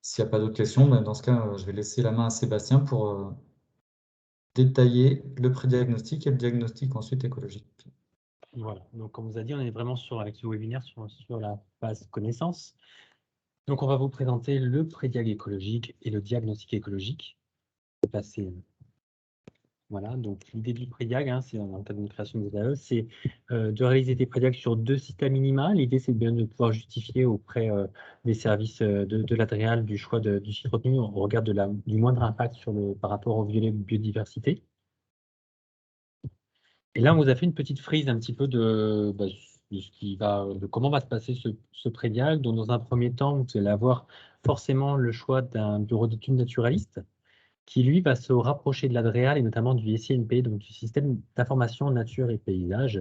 S'il n'y a pas d'autres questions, ben dans ce cas, je vais laisser la main à Sébastien pour détailler le pré-diagnostic et le diagnostic ensuite écologique. Voilà, donc comme vous a dit, on est vraiment avec ce webinaire sur la phase connaissance. Donc on va vous présenter le pré-diag écologique et le diagnostic écologique. Voilà, donc l'idée du pré-diag, hein, c'est dans le cadre d'une création de DAE, c'est de réaliser des pré-diags sur 2 sites à minima. L'idée, c'est bien de pouvoir justifier auprès des services de l'Adréal du choix du site retenu au regard du moindre impact par rapport au violet biodiversité. Et là, on vous a fait une petite frise un petit peu de comment va se passer ce pré-diag. Donc, dans un premier temps, vous allez avoir forcément le choix d'un bureau d'études naturaliste qui, lui, va se rapprocher de l'Adréal et notamment du SINP, donc du système d'information nature et paysage.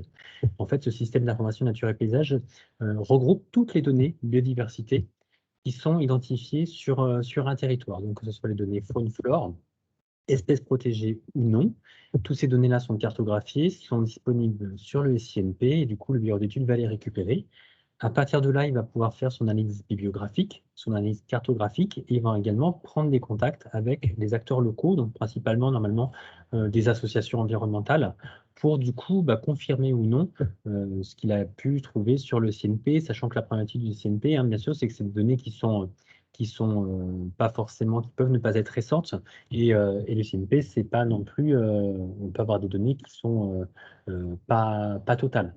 En fait, ce système d'information nature et paysage regroupe toutes les données biodiversité qui sont identifiées sur un territoire, donc que ce soit les données faune, flore, espèces protégées ou non. Toutes ces données-là sont cartographiées, sont disponibles sur le SINP et du coup, le bureau d'études va les récupérer. À partir de là, il va pouvoir faire son analyse bibliographique, son analyse cartographique, et il va également prendre des contacts avec les acteurs locaux, donc principalement, normalement, des associations environnementales, pour du coup confirmer ou non ce qu'il a pu trouver sur le CNP, sachant que la problématique du CNP, hein, bien sûr, c'est que c'est des données qui sont pas forcément, qui peuvent ne pas être récentes, et le CNP, c'est pas non plus, on peut avoir des données qui sont pas totales.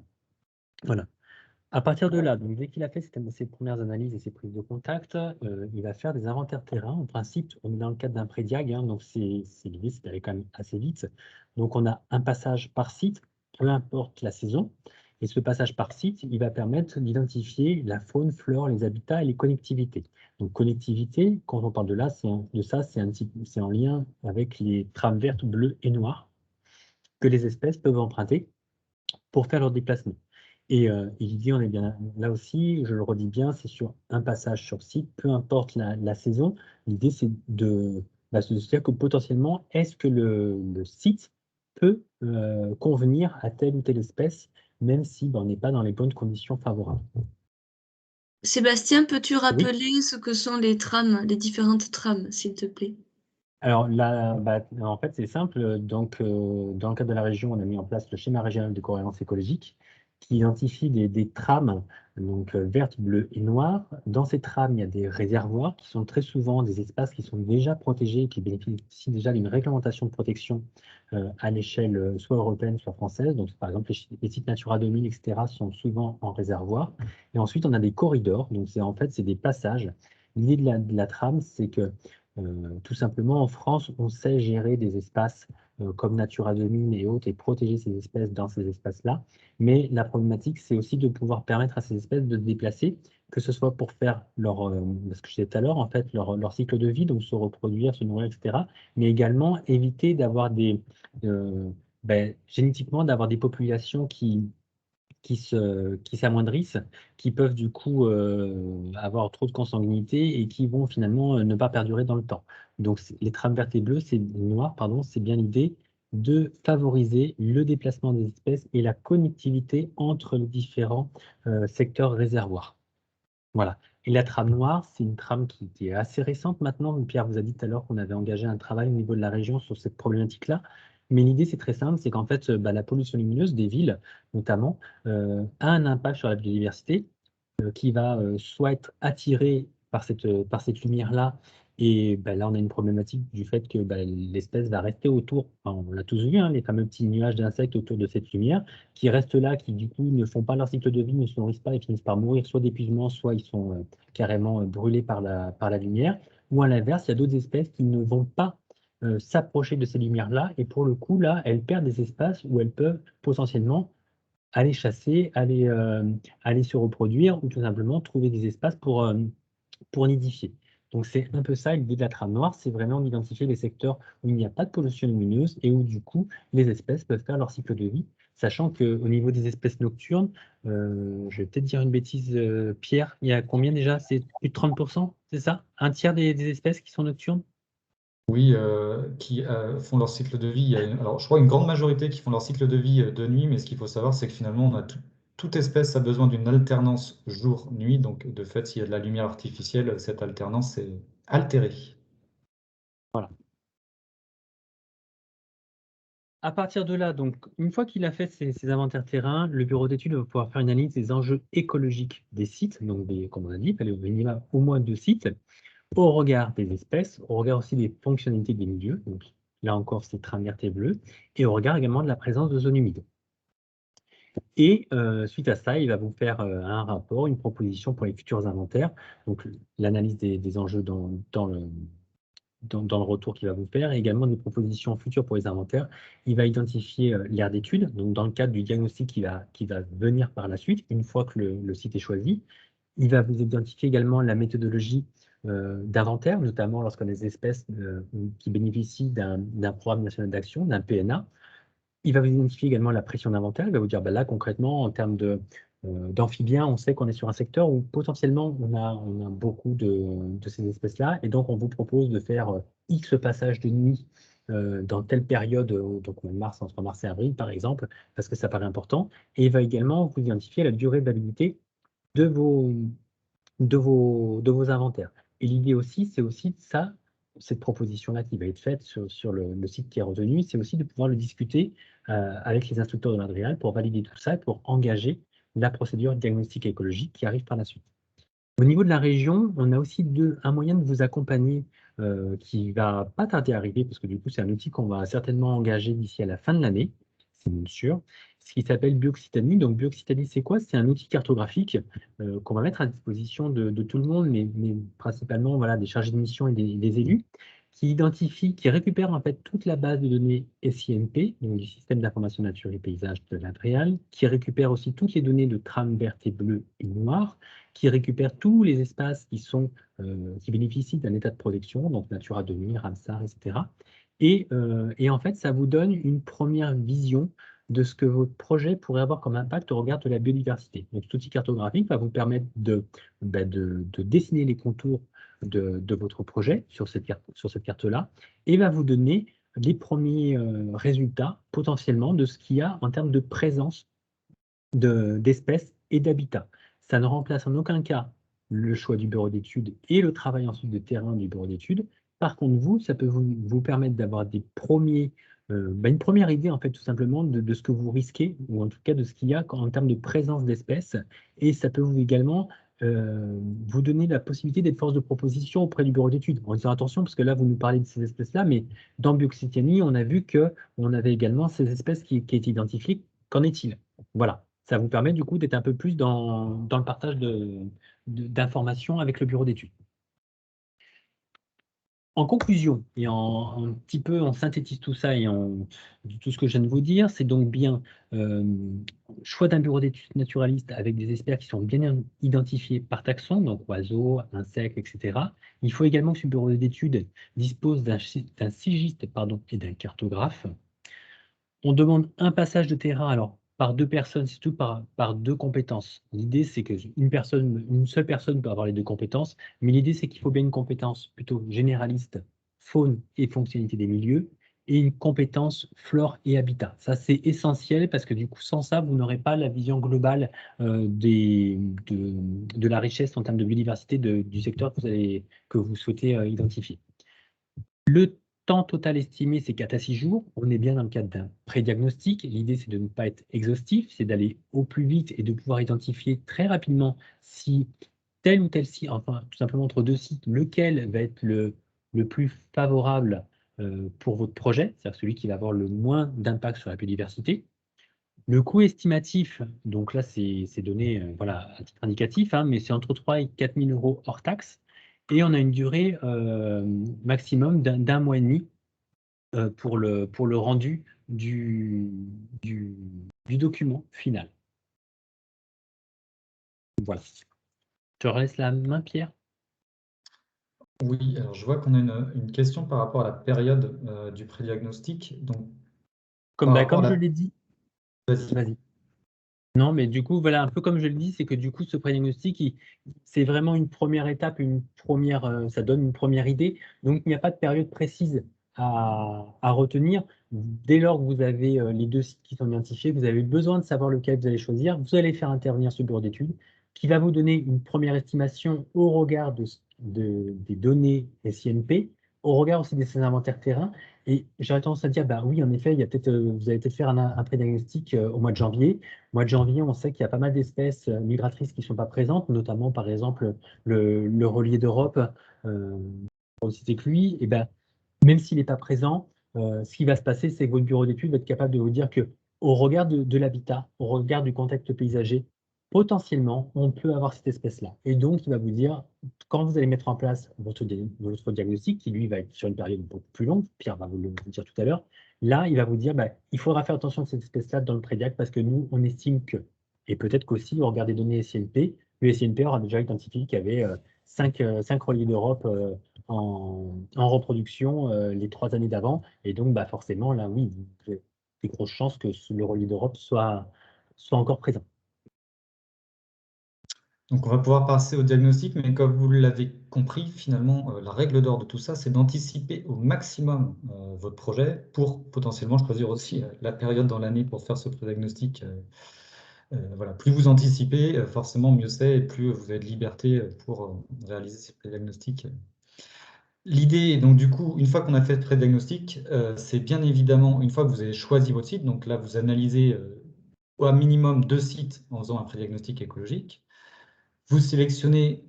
Voilà. À partir de là, donc dès qu'il a fait ses premières analyses et ses prises de contact, il va faire des inventaires terrain. En principe, on est dans le cadre d'un pré-diag, hein, donc l'idée, c'est d'aller quand même assez vite. Donc on a un passage par site, peu importe la saison. Et ce passage par site, il va permettre d'identifier la faune, flore, les habitats et les connectivités. Donc connectivité, quand on parle de là, c'est en lien avec les trames vertes, bleues et noires que les espèces peuvent emprunter pour faire leur déplacement. Et l'idée, on est bien là aussi, je le redis bien, c'est sur un passage sur site, peu importe la saison. L'idée, c'est de se dire que potentiellement, est-ce que le site peut convenir à telle ou telle espèce, même si on n'est pas dans les bonnes conditions favorables. Sébastien, peux-tu Oui. rappeler ce que sont les trames, les différentes trames, s'il te plaît? Alors là, en fait, c'est simple. Donc, dans le cadre de la région, on a mis en place le schéma régional de cohérence écologique qui identifie des trames, donc vertes, bleues et noires. Dans ces trames, il y a des réservoirs qui sont très souvent des espaces qui sont déjà protégés et qui bénéficient déjà d'une réglementation de protection à l'échelle soit européenne, soit française. Donc, par exemple, les sites Natura 2000, etc., sont souvent en réservoir. Et ensuite, on a des corridors. Donc, en fait, c'est des passages. L'idée de la trame, c'est que tout simplement, en France, on sait gérer des espaces comme Natura 2000 et autres et protéger ces espèces dans ces espaces-là. Mais la problématique, c'est aussi de pouvoir permettre à ces espèces de se déplacer, que ce soit pour faire ce que je disais tout à l'heure, en fait, leur cycle de vie, donc se reproduire, se nourrir, etc. Mais également éviter d'avoir génétiquement, d'avoir des populations qui s'amoindrissent, qui peuvent du coup avoir trop de consanguinité et qui vont finalement ne pas perdurer dans le temps. Donc les trames vertes et bleues, noires, pardon, c'est bien l'idée de favoriser le déplacement des espèces et la connectivité entre les différents secteurs réservoirs. Voilà. Et la trame noire, c'est une trame qui est assez récente maintenant. Pierre vous a dit tout à l'heure qu'on avait engagé un travail au niveau de la région sur cette problématique-là. Mais l'idée, c'est très simple, c'est qu'en fait, la pollution lumineuse des villes, notamment, a un impact sur la biodiversité qui va soit être attirée par cette lumière-là, et là, on a une problématique du fait que l'espèce va rester autour, enfin, on l'a tous vu, hein, les fameux petits nuages d'insectes autour de cette lumière, qui restent là, qui du coup ne font pas leur cycle de vie, ne se nourrissent pas et finissent par mourir soit d'épuisement, soit ils sont carrément brûlés par la lumière, ou à l'inverse, il y a d'autres espèces qui ne vont pas s'approcher de ces lumières-là, et pour le coup, là, elles perdent des espaces où elles peuvent potentiellement aller chasser, aller se reproduire, ou tout simplement trouver des espaces pour nidifier. Donc c'est un peu ça l'idée de la trame noire, c'est vraiment d'identifier les secteurs où il n'y a pas de pollution lumineuse et où du coup les espèces peuvent faire leur cycle de vie, sachant qu'au niveau des espèces nocturnes, je vais peut-être dire une bêtise, Pierre, il y a combien déjà? C'est plus de 30%, c'est ça? Un tiers des espèces qui sont nocturnes? Oui, qui font leur cycle de vie. Alors, je crois une grande majorité qui font leur cycle de vie de nuit, mais ce qu'il faut savoir, c'est que finalement, toute espèce a besoin d'une alternance jour-nuit. Donc, de fait, s'il y a de la lumière artificielle, cette alternance est altérée. Voilà. À partir de là, donc, une fois qu'il a fait ses inventaires terrain, le bureau d'études va pouvoir faire une analyse des enjeux écologiques des sites, donc comme on a dit, il fallait au minimum au moins 2 sites, au regard des espèces, au regard aussi des fonctionnalités des milieux, donc là encore c'est trames vertes et bleues, et au regard également de la présence de zones humides. Et suite à ça, il va vous faire un rapport, une proposition pour les futurs inventaires, donc l'analyse des enjeux dans le retour qu'il va vous faire, et également des propositions futures pour les inventaires. Il va identifier l'aire d'étude, donc dans le cadre du diagnostic qui va venir par la suite, une fois que le site est choisi. Il va vous identifier également la méthodologie d'inventaire, notamment lorsqu'on a des espèces qui bénéficient d'un programme national d'action, d'un PNA. Il va vous identifier également la pression d'inventaire. Il va vous dire, là, concrètement, en termes d'amphibiens, on sait qu'on est sur un secteur où potentiellement on a beaucoup de ces espèces-là. Et donc, on vous propose de faire X passages de nuit dans telle période, donc entre mars et avril, par exemple, parce que ça paraît important. Et il va également vous identifier la durée de validité de vos inventaires. Et l'idée aussi, c'est aussi ça, cette proposition-là qui va être faite sur le site qui est retenu, c'est aussi de pouvoir le discuter avec les instructeurs de l'Adrial pour valider tout ça, pour engager la procédure diagnostique écologique qui arrive par la suite. Au niveau de la région, on a aussi un moyen de vous accompagner qui va pas tarder à arriver, parce que du coup, c'est un outil qu'on va certainement engager d'ici à la fin de l'année, c'est bien sûr, ce qui s'appelle Bioccitanie. Donc, Bioccitanie, c'est quoi? C'est un outil cartographique qu'on va mettre à disposition de tout le monde, mais principalement voilà, des chargés de mission et des élus, qui identifie, qui récupère en fait toute la base de données SINP, donc du système d'information nature et paysage de l'Adrial, qui récupère aussi toutes les données de trames vertes et bleues et noires, qui récupère tous les espaces qui bénéficient d'un état de protection, donc Natura 2000, Ramsar, etc. Et en fait, ça vous donne une première vision de ce que votre projet pourrait avoir comme impact au regard de la biodiversité. Donc, cet outil cartographique va vous permettre de dessiner les contours de votre projet sur cette carte-là et va vous donner les premiers résultats potentiellement de ce qu'il y a en termes de présence d'espèces et d'habitats. Ça ne remplace en aucun cas le choix du bureau d'études et le travail ensuite de terrain du bureau d'études. Par contre, ça peut vous permettre d'avoir une première idée, en fait, tout simplement, de ce que vous risquez, ou en tout cas de ce qu'il y a en termes de présence d'espèces. Et ça peut également vous donner la possibilité d'être force de proposition auprès du bureau d'études. En disant attention, parce que là, vous nous parlez de ces espèces-là, mais dans Bioccitanie, on a vu qu'on avait également ces espèces qui étaient identifiées. Qu'en est-il? Voilà. Ça vous permet du coup d'être un peu plus dans le partage d'informations avec le bureau d'études. En conclusion, et un petit peu, on synthétise tout ça et tout ce que je viens de vous dire, c'est donc bien choix d'un bureau d'études naturaliste avec des experts qui sont bien identifiés par taxon, donc oiseaux, insectes, etc. Il faut également que ce bureau d'études dispose d'un sigiste et d'un cartographe. On demande un passage de terrain, alors par 2 personnes, c'est tout par 2 compétences. L'idée, c'est une seule personne peut avoir les 2 compétences, mais l'idée, c'est qu'il faut bien une compétence plutôt généraliste, faune et fonctionnalité des milieux, et une compétence flore et habitat. Ça, c'est essentiel parce que du coup, sans ça, vous n'aurez pas la vision globale de la richesse en termes de biodiversité du secteur que vous souhaitez identifier. Le temps total estimé, c'est 4 à 6 jours. On est bien dans le cadre d'un pré-diagnostic. L'idée, c'est de ne pas être exhaustif, c'est d'aller au plus vite et de pouvoir identifier très rapidement si tel ou tel site, enfin tout simplement entre 2 sites, lequel va être le plus favorable pour votre projet, c'est-à-dire celui qui va avoir le moins d'impact sur la biodiversité. Le coût estimatif, donc là, c'est donné à titre indicatif, mais c'est entre 3 et 4 000 € hors taxe. Et on a une durée maximum d'1 mois et demi pour le rendu du document final. Voilà. Je te laisse la main, Pierre. Oui, alors je vois qu'on a une question par rapport à la période du prédiagnostic. Donc, Comme je l'ai dit. vas-y. Non, mais du coup, voilà, un peu comme je le dis, c'est que du coup, ce prédiagnostic, c'est vraiment une première étape, ça donne une première idée. Donc, il n'y a pas de période précise à retenir. Dès lors que vous avez les 2 sites qui sont identifiés, vous avez besoin de savoir lequel vous allez choisir. Vous allez faire intervenir ce bureau d'études qui va vous donner une première estimation au regard des données SINP, au regard aussi des inventaires terrain. Et j'aurais tendance à dire, bah oui, en effet, vous allez peut-être faire un prédiagnostic au mois de janvier. Au mois de janvier, on sait qu'il y a pas mal d'espèces migratrices qui ne sont pas présentes, notamment par exemple le relier d'Europe, pour ne citer que lui. Et ben, même s'il n'est pas présent, ce qui va se passer, c'est que votre bureau d'études va être capable de vous dire qu'au regard de l'habitat, au regard du contexte paysager, potentiellement, on peut avoir cette espèce-là. Et donc, il va vous dire, quand vous allez mettre en place votre diagnostic, qui lui va être sur une période beaucoup plus longue, Pierre va vous le dire tout à l'heure, là, il va vous dire, il faudra faire attention à cette espèce-là dans le prédiac parce que nous, on estime que. Et peut-être qu'aussi, au regard des données SINP, le SINP aura déjà identifié qu'il y avait 5 reliers d'Europe en reproduction les 3 années d'avant. Et donc, forcément, là, oui, il y a des grosses chances que le relier d'Europe soit encore présent. Donc, on va pouvoir passer au diagnostic, mais comme vous l'avez compris, finalement, la règle d'or de tout ça, c'est d'anticiper au maximum votre projet pour potentiellement choisir aussi la période dans l'année pour faire ce diagnostic. Voilà, plus vous anticipez, forcément mieux c'est, et plus vous avez de liberté pour réaliser ces prédiagnostics. L'idée, donc du coup, une fois qu'on a fait le prédiagnostic, c'est bien évidemment, une fois que vous avez choisi votre site, donc là, vous analysez au minimum 2 sites en faisant un prédiagnostic écologique. Vous sélectionnez,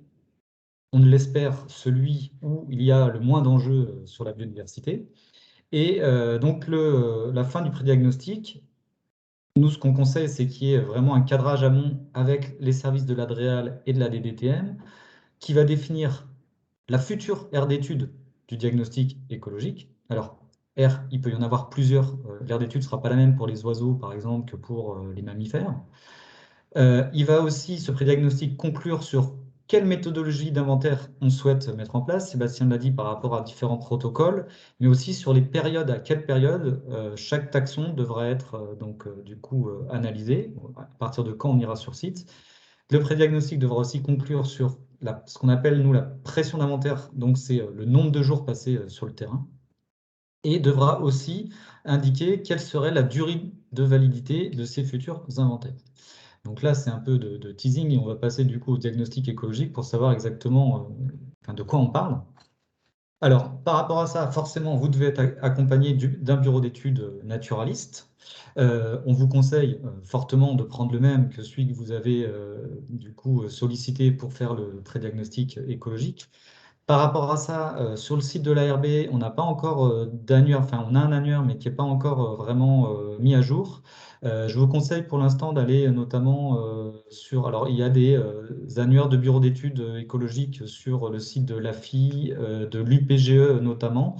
on l'espère, celui où il y a le moins d'enjeux sur la biodiversité. Et donc, la fin du prédiagnostic, nous, ce qu'on conseille, c'est qu'il y ait vraiment un cadrage amont avec les services de l'ADREAL et de la DDTM qui va définir la future aire d'étude du diagnostic écologique. Alors, aire, il peut y en avoir plusieurs. L'aire d'étude ne sera pas la même pour les oiseaux, par exemple, que pour les mammifères. Il va aussi, ce prédiagnostic, conclure sur quelle méthodologie d'inventaire on souhaite mettre en place. Sébastien l'a dit par rapport à différents protocoles, mais aussi sur les périodes, à quelle période chaque taxon devra être du coup analysé, à partir de quand on ira sur site. Le prédiagnostic devra aussi conclure sur ce qu'on appelle, nous, la pression d'inventaire, donc c'est le nombre de jours passés sur le terrain, et devra aussi indiquer quelle serait la durée de validité de ces futurs inventaires. Donc là, c'est un peu de teasing et on va passer du coup au diagnostic écologique pour savoir exactement de quoi on parle. Alors, par rapport à ça, forcément, vous devez être accompagné d'un bureau d'études naturaliste. On vous conseille fortement de prendre le même que celui que vous avez du coup sollicité pour faire le prédiagnostic écologique. Par rapport à ça, sur le site de l'ARB, on n'a pas encore d'annuaire, enfin on a un annuaire mais qui n'est pas encore vraiment mis à jour. Je vous conseille pour l'instant d'aller notamment sur, alors il y a des annuaires de bureaux d'études écologiques sur le site de l'AFI, de l'UPGE notamment,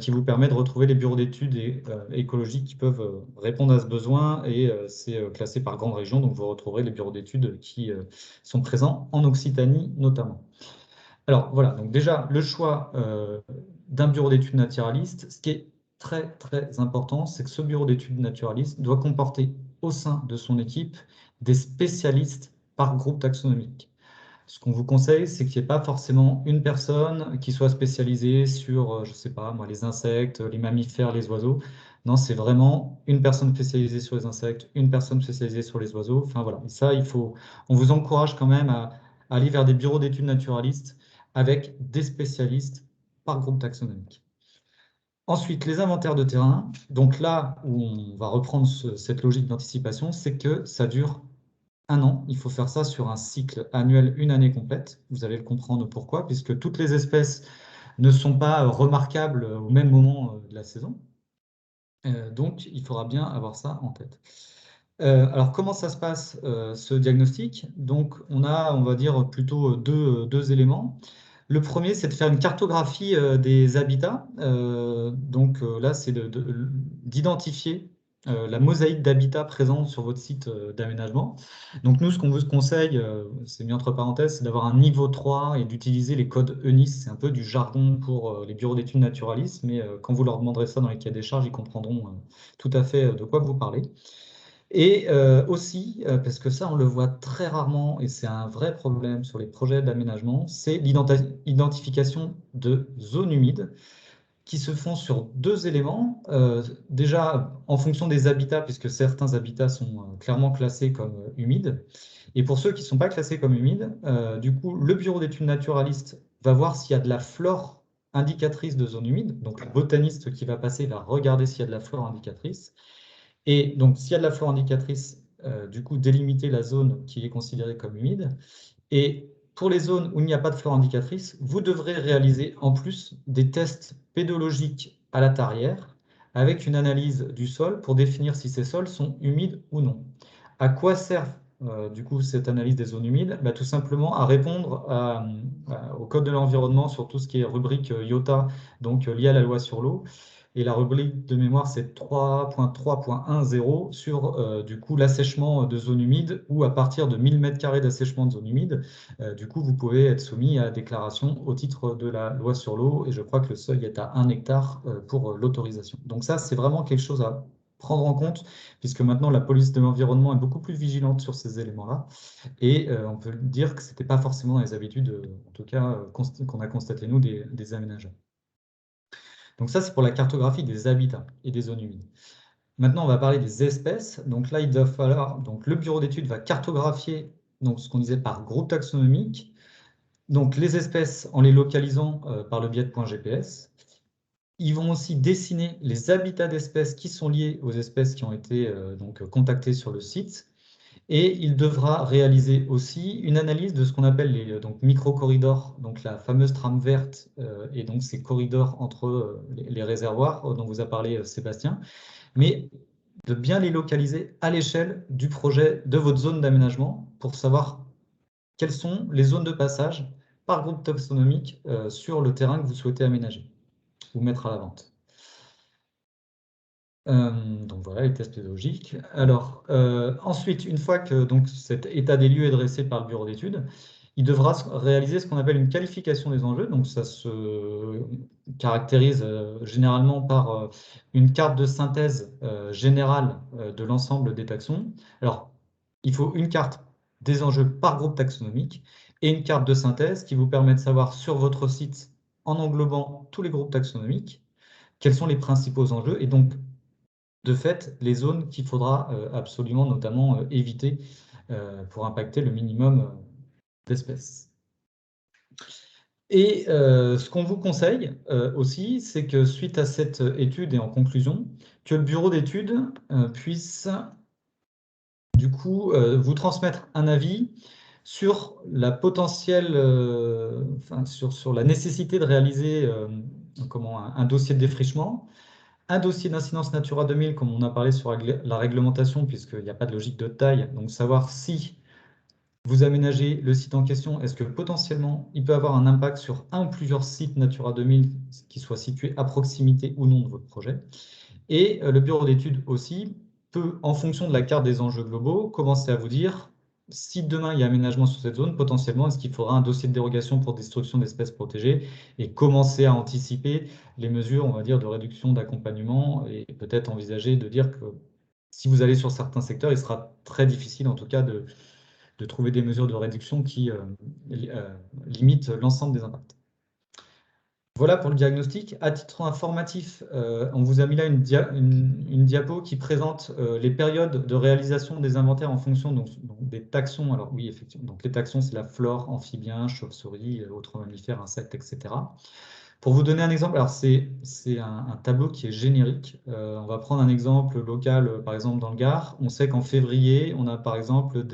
qui vous permet de retrouver les bureaux d'études écologiques qui peuvent répondre à ce besoin et c'est classé par grande région, donc vous retrouverez les bureaux d'études qui sont présents en Occitanie notamment. Alors voilà, donc déjà le choix d'un bureau d'études naturaliste, ce qui est très très important, c'est que ce bureau d'études naturaliste doit comporter au sein de son équipe des spécialistes par groupe taxonomique. Ce qu'on vous conseille, c'est qu'il n'y ait pas forcément une personne qui soit spécialisée sur, je ne sais pas, moi, les insectes, les mammifères, les oiseaux. Non, c'est vraiment une personne spécialisée sur les insectes, une personne spécialisée sur les oiseaux. Enfin voilà, et ça, on vous encourage quand même à aller vers des bureaux d'études naturalistes avec des spécialistes par groupe taxonomique. Ensuite, les inventaires de terrain. Donc là où on va reprendre cette logique d'anticipation, c'est que ça dure un an. Il faut faire ça sur un cycle annuel, une année complète. Vous allez le comprendre pourquoi, puisque toutes les espèces ne sont pas remarquables au même moment de la saison. Donc, il faudra bien avoir ça en tête. Alors, comment ça se passe, ce diagnostic? Donc, on a, on va dire, plutôt deux éléments. Le premier, c'est de faire une cartographie des habitats. Là, c'est d'identifier la mosaïque d'habitats présents sur votre site d'aménagement. Donc nous, ce qu'on vous conseille, c'est mis entre parenthèses, c'est d'avoir un niveau 3 et d'utiliser les codes ENIS. C'est un peu du jargon pour les bureaux d'études naturalistes, mais quand vous leur demanderez ça dans les cahiers des charges, ils comprendront tout à fait de quoi vous parlez. Et aussi, parce que ça, on le voit très rarement, et c'est un vrai problème sur les projets d'aménagement, c'est l'identification de zones humides qui se font sur deux éléments. Déjà, en fonction des habitats, puisque certains habitats sont clairement classés comme humides. Et pour ceux qui ne sont pas classés comme humides, du coup, le bureau d'études naturalistes va voir s'il y a de la flore indicatrice de zone humide. Donc, le botaniste qui va passer va regarder s'il y a de la flore indicatrice. Et donc, s'il y a de la flore indicatrice, du coup, délimiter la zone qui est considérée comme humide. Et pour les zones où il n'y a pas de flore indicatrice, vous devrez réaliser en plus des tests pédologiques à la tarière avec une analyse du sol pour définir si ces sols sont humides ou non. À quoi sert du coup cette analyse des zones humides? Tout simplement à répondre au code de l'environnement sur tout ce qui est rubrique IOTA, donc lié à la loi sur l'eau. Et la rubrique de mémoire, c'est 3.3.10 sur du coup l'assèchement de zones humides, ou à partir de 1000 m² d'assèchement de zone humide, du coup vous pouvez être soumis à déclaration au titre de la loi sur l'eau, et je crois que le seuil est à 1 hectare pour l'autorisation. Donc ça, c'est vraiment quelque chose à prendre en compte, puisque maintenant la police de l'environnement est beaucoup plus vigilante sur ces éléments-là, et on peut dire que ce n'était pas forcément dans les habitudes, en tout cas qu'on a constaté nous des aménageurs. Donc ça, c'est pour la cartographie des habitats et des zones humides. Maintenant, on va parler des espèces. Donc là, il va falloir, donc le bureau d'études va cartographier donc ce qu'on disait par groupe taxonomique. Donc les espèces en les localisant par le biais de points GPS. Ils vont aussi dessiner les habitats d'espèces qui sont liés aux espèces qui ont été contactées sur le site. Et il devra réaliser aussi une analyse de ce qu'on appelle les micro-corridors, donc la fameuse trame verte et donc ces corridors entre les réservoirs dont vous a parlé Sébastien, mais de bien les localiser à l'échelle du projet de votre zone d'aménagement pour savoir quelles sont les zones de passage par groupe taxonomique sur le terrain que vous souhaitez aménager ou mettre à la vente. Donc voilà les tests pédagogiques. Alors ensuite, une fois que donc, cet état des lieux est dressé par le bureau d'études, il devra réaliser ce qu'on appelle une qualification des enjeux. Donc, ça se caractérise généralement par une carte de synthèse générale de l'ensemble des taxons. Alors, il faut une carte des enjeux par groupe taxonomique et une carte de synthèse qui vous permet de savoir sur votre site, en englobant tous les groupes taxonomiques, quels sont les principaux enjeux et donc, de fait, les zones qu'il faudra absolument notamment éviter pour impacter le minimum d'espèces. Et ce qu'on vous conseille aussi, c'est que suite à cette étude et en conclusion, que le bureau d'études puisse du coup vous transmettre un avis sur la potentielle, sur la nécessité de réaliser un dossier de défrichement, un dossier d'incidence Natura 2000, comme on a parlé sur la réglementation, puisqu'il n'y a pas de logique de taille, donc savoir si vous aménagez le site en question, est-ce que potentiellement il peut avoir un impact sur un ou plusieurs sites Natura 2000 qui soient situés à proximité ou non de votre projet. Et le bureau d'études aussi peut, en fonction de la carte des enjeux globaux, commencer à vous dire si demain il y a aménagement sur cette zone, potentiellement est-ce qu'il faudra un dossier de dérogation pour destruction d'espèces protégées et commencer à anticiper les mesures, on va dire, de réduction d'accompagnement et peut-être envisager de dire que si vous allez sur certains secteurs, il sera très difficile en tout cas de trouver des mesures de réduction qui limitent l'ensemble des impacts. Voilà pour le diagnostic. À titre informatif, on vous a mis là une diapo qui présente les périodes de réalisation des inventaires en fonction donc, des taxons. Alors oui, effectivement, donc les taxons, c'est la flore, amphibiens, chauves-souris, autres mammifères, insectes, etc. Pour vous donner un exemple, alors c'est un tableau qui est générique. On va prendre un exemple local, par exemple dans le Gard. On sait qu'en février, on a par exemple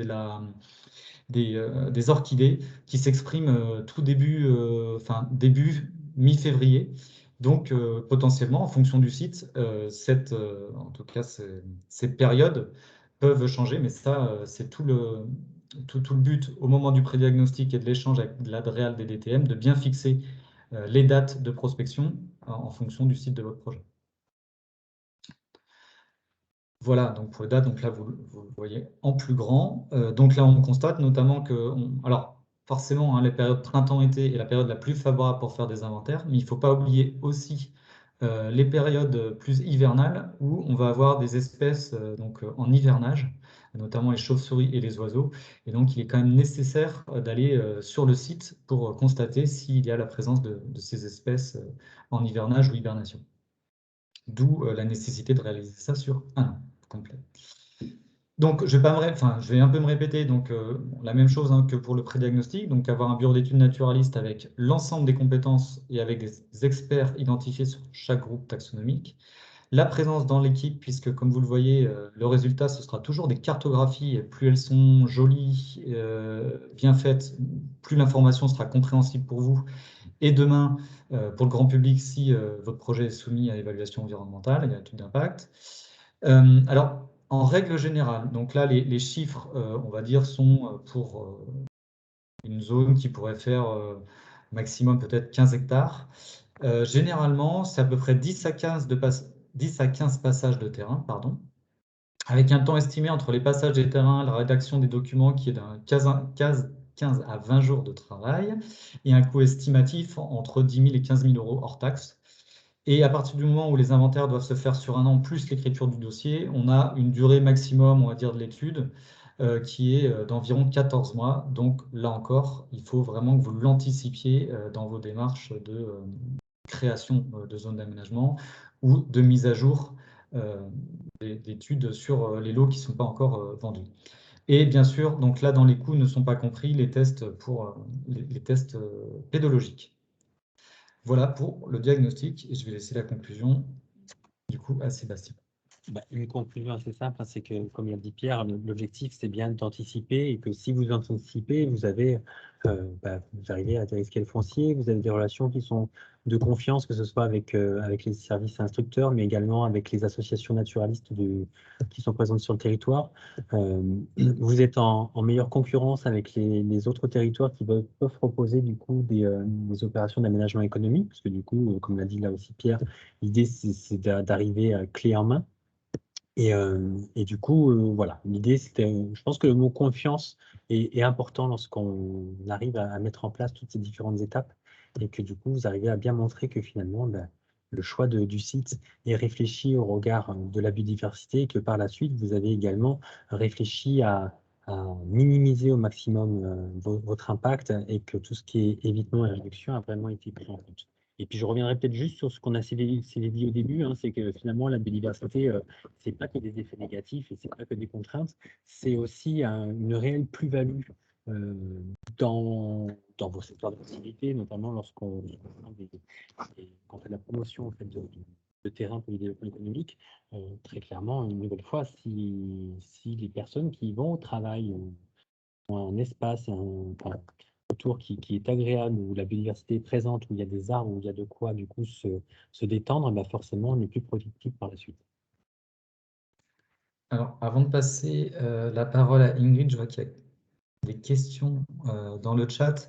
des orchidées qui s'expriment tout début, mi-février. Donc, potentiellement, en fonction du site, en tout cas, ces périodes peuvent changer, mais ça, c'est tout le but au moment du prédiagnostic et de l'échange avec l'ADREAL des DTM, de bien fixer les dates de prospection en fonction du site de votre projet. Voilà, donc pour les dates, donc là, vous le voyez en plus grand. Donc là, on constate notamment que, alors forcément, hein, les périodes printemps-été est la période la plus favorable pour faire des inventaires, mais il ne faut pas oublier aussi les périodes plus hivernales où on va avoir des espèces en hivernage, notamment les chauves-souris et les oiseaux. Et donc, il est quand même nécessaire d'aller sur le site pour constater s'il y a la présence de ces espèces en hivernage ou hibernation. D'où la nécessité de réaliser ça sur un an complet. Donc, je vais un peu me répéter. Donc, la même chose que pour le prédiagnostic. Donc, avoir un bureau d'études naturaliste avec l'ensemble des compétences et avec des experts identifiés sur chaque groupe taxonomique. La présence dans l'équipe, puisque comme vous le voyez, le résultat, ce sera toujours des cartographies. Et plus elles sont jolies, bien faites, plus l'information sera compréhensible pour vous. Et demain, pour le grand public, si votre projet est soumis à évaluation environnementale et à étude d'impact. Alors, en règle générale, donc là, les chiffres, on va dire, sont pour une zone qui pourrait faire maximum peut-être 15 hectares. Généralement, c'est à peu près 10 à 15 passages de terrain, pardon, avec un temps estimé entre les passages des terrains, la rédaction des documents qui est d'un 15 à 20 jours de travail et un coût estimatif entre 10 000 et 15 000 euros hors taxe. Et à partir du moment où les inventaires doivent se faire sur un an plus l'écriture du dossier, on a une durée maximum, on va dire, de l'étude qui est d'environ 14 mois. Donc là encore, il faut vraiment que vous l'anticipiez dans vos démarches de création de zones d'aménagement ou de mise à jour d'études sur les lots qui ne sont pas encore vendus. Et bien sûr, donc là, dans les coûts ne sont pas compris les tests pour les tests pédologiques. Voilà pour le diagnostic, et je vais laisser la conclusion du coup à Sébastien. Une conclusion assez simple, c'est que, comme l'a dit Pierre, l'objectif c'est bien d'anticiper et que si vous anticipez, vous avez, vous arrivez à des risques fonciers, vous avez des relations qui sont de confiance, que ce soit avec les services instructeurs, mais également avec les associations naturalistes qui sont présentes sur le territoire. Vous êtes en meilleure concurrence avec les autres territoires qui peuvent proposer du coup des opérations d'aménagement économique, parce que du coup, comme l'a dit là aussi Pierre, l'idée c'est d'arriver clé en main. Et du coup, voilà, l'idée, c'était, je pense que le mot confiance est important lorsqu'on arrive à mettre en place toutes ces différentes étapes et que du coup, vous arrivez à bien montrer que finalement, le choix du site est réfléchi au regard de la biodiversité et que par la suite, vous avez également réfléchi à minimiser au maximum votre impact et que tout ce qui est évitement et réduction a vraiment été pris en compte. Et puis, je reviendrai peut-être juste sur ce qu'on a dit au début, hein, c'est que finalement, la biodiversité, c'est pas que des effets négatifs et c'est pas que des contraintes, c'est aussi une réelle plus-value euh, dans vos secteurs d'activité, notamment lorsqu'on fait de la promotion en fait, de terrain pour le développement économique. Très clairement, une nouvelle fois, si les personnes qui vont au travail ont un espace, autour qui est agréable, où la biodiversité est présente, où il y a des arbres, où il y a de quoi du coup se détendre, forcément, on est plus productif par la suite. Alors, avant de passer la parole à Ingrid, je vois qu'il y a des questions dans le chat.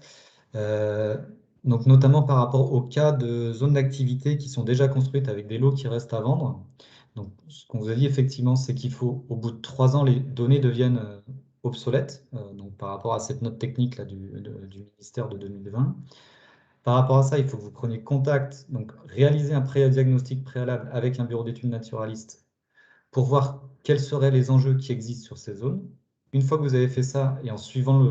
Donc, notamment par rapport au cas de zones d'activité qui sont déjà construites avec des lots qui restent à vendre. Donc, ce qu'on vous a dit effectivement, c'est qu'il faut, au bout de 3 ans, les données deviennent obsolètes. Donc, par rapport à cette note technique là, du ministère de 2020. Par rapport à ça, il faut que vous preniez contact, donc réaliser un diagnostic préalable avec un bureau d'études naturalistes pour voir quels seraient les enjeux qui existent sur ces zones. Une fois que vous avez fait ça, et en suivant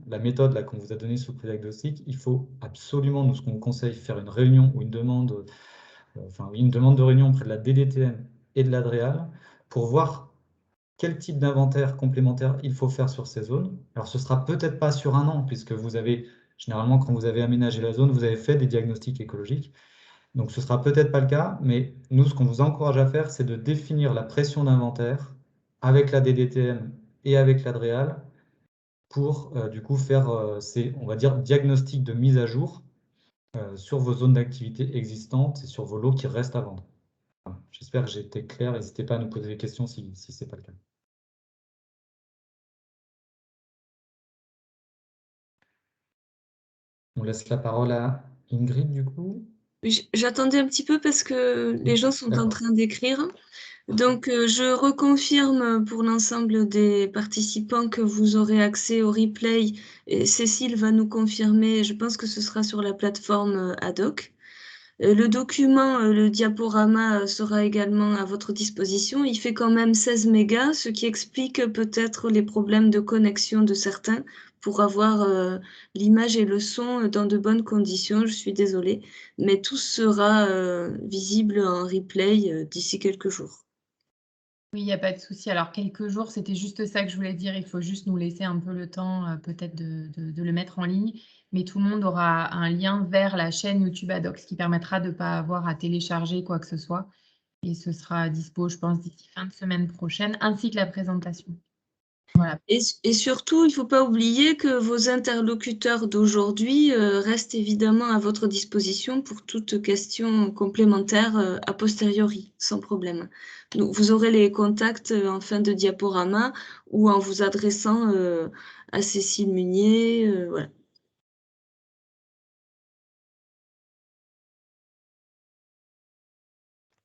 la méthode qu'on vous a donnée sur le pré-diagnostic, il faut absolument, nous, ce qu'on vous conseille, faire une réunion ou une demande de réunion auprès de la DDTM et de l'ADREAL pour voir quel type d'inventaire complémentaire il faut faire sur ces zones. Alors, ce ne sera peut-être pas sur un an, puisque vous avez, généralement, quand vous avez aménagé la zone, vous avez fait des diagnostics écologiques. Donc, ce ne sera peut-être pas le cas, mais nous, ce qu'on vous encourage à faire, c'est de définir la pression d'inventaire avec la DDTM et avec l'ADREAL pour, du coup, faire ces, on va dire, diagnostics de mise à jour sur vos zones d'activité existantes et sur vos lots qui restent à vendre. Voilà. J'espère que j'ai été clair. N'hésitez pas à nous poser des questions si ce n'est pas le cas. On laisse la parole à Ingrid, du coup. J'attendais un petit peu parce que les gens sont en train d'écrire. Donc, je reconfirme pour l'ensemble des participants que vous aurez accès au replay. Et Cécile va nous confirmer, je pense que ce sera sur la plateforme ad hoc. Le document, le diaporama sera également à votre disposition. Il fait quand même 16 mégas, ce qui explique peut-être les problèmes de connexion de certains pour avoir l'image et le son dans de bonnes conditions. Je suis désolée, mais tout sera visible en replay d'ici quelques jours. Oui, il n'y a pas de souci. Alors, quelques jours, c'était juste ça que je voulais dire. Il faut juste nous laisser un peu le temps, peut-être, de le mettre en ligne. Mais tout le monde aura un lien vers la chaîne YouTube Adoc, ce qui permettra de ne pas avoir à télécharger quoi que ce soit. Et ce sera dispo, je pense, d'ici fin de semaine prochaine, ainsi que la présentation. Voilà. Et surtout, il ne faut pas oublier que vos interlocuteurs d'aujourd'hui restent évidemment à votre disposition pour toute question complémentaire a posteriori, sans problème. Donc, vous aurez les contacts en fin de diaporama ou en vous adressant à Cécile Munier. Voilà.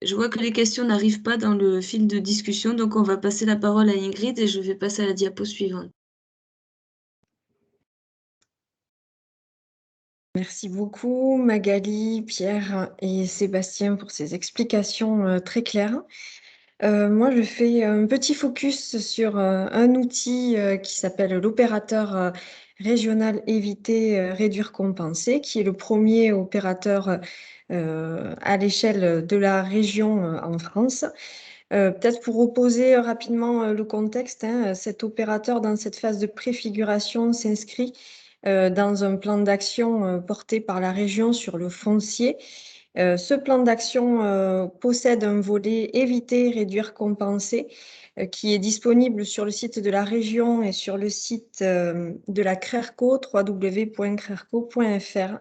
Je vois que les questions n'arrivent pas dans le fil de discussion, donc on va passer la parole à Ingrid et je vais passer à la diapo suivante. Merci beaucoup Magali, Pierre et Sébastien pour ces explications très claires. Moi, je fais un petit focus sur un outil qui s'appelle l'opérateur régional éviter, réduire, compenser, qui est le premier opérateur à l'échelle de la région en France. Peut-être pour reposer rapidement le contexte, hein, cet opérateur, dans cette phase de préfiguration, s'inscrit dans un plan d'action porté par la région sur le foncier. Ce plan d'action possède un volet éviter, réduire, compenser, qui est disponible sur le site de la région et sur le site de la CRERCO, www.crerco.fr,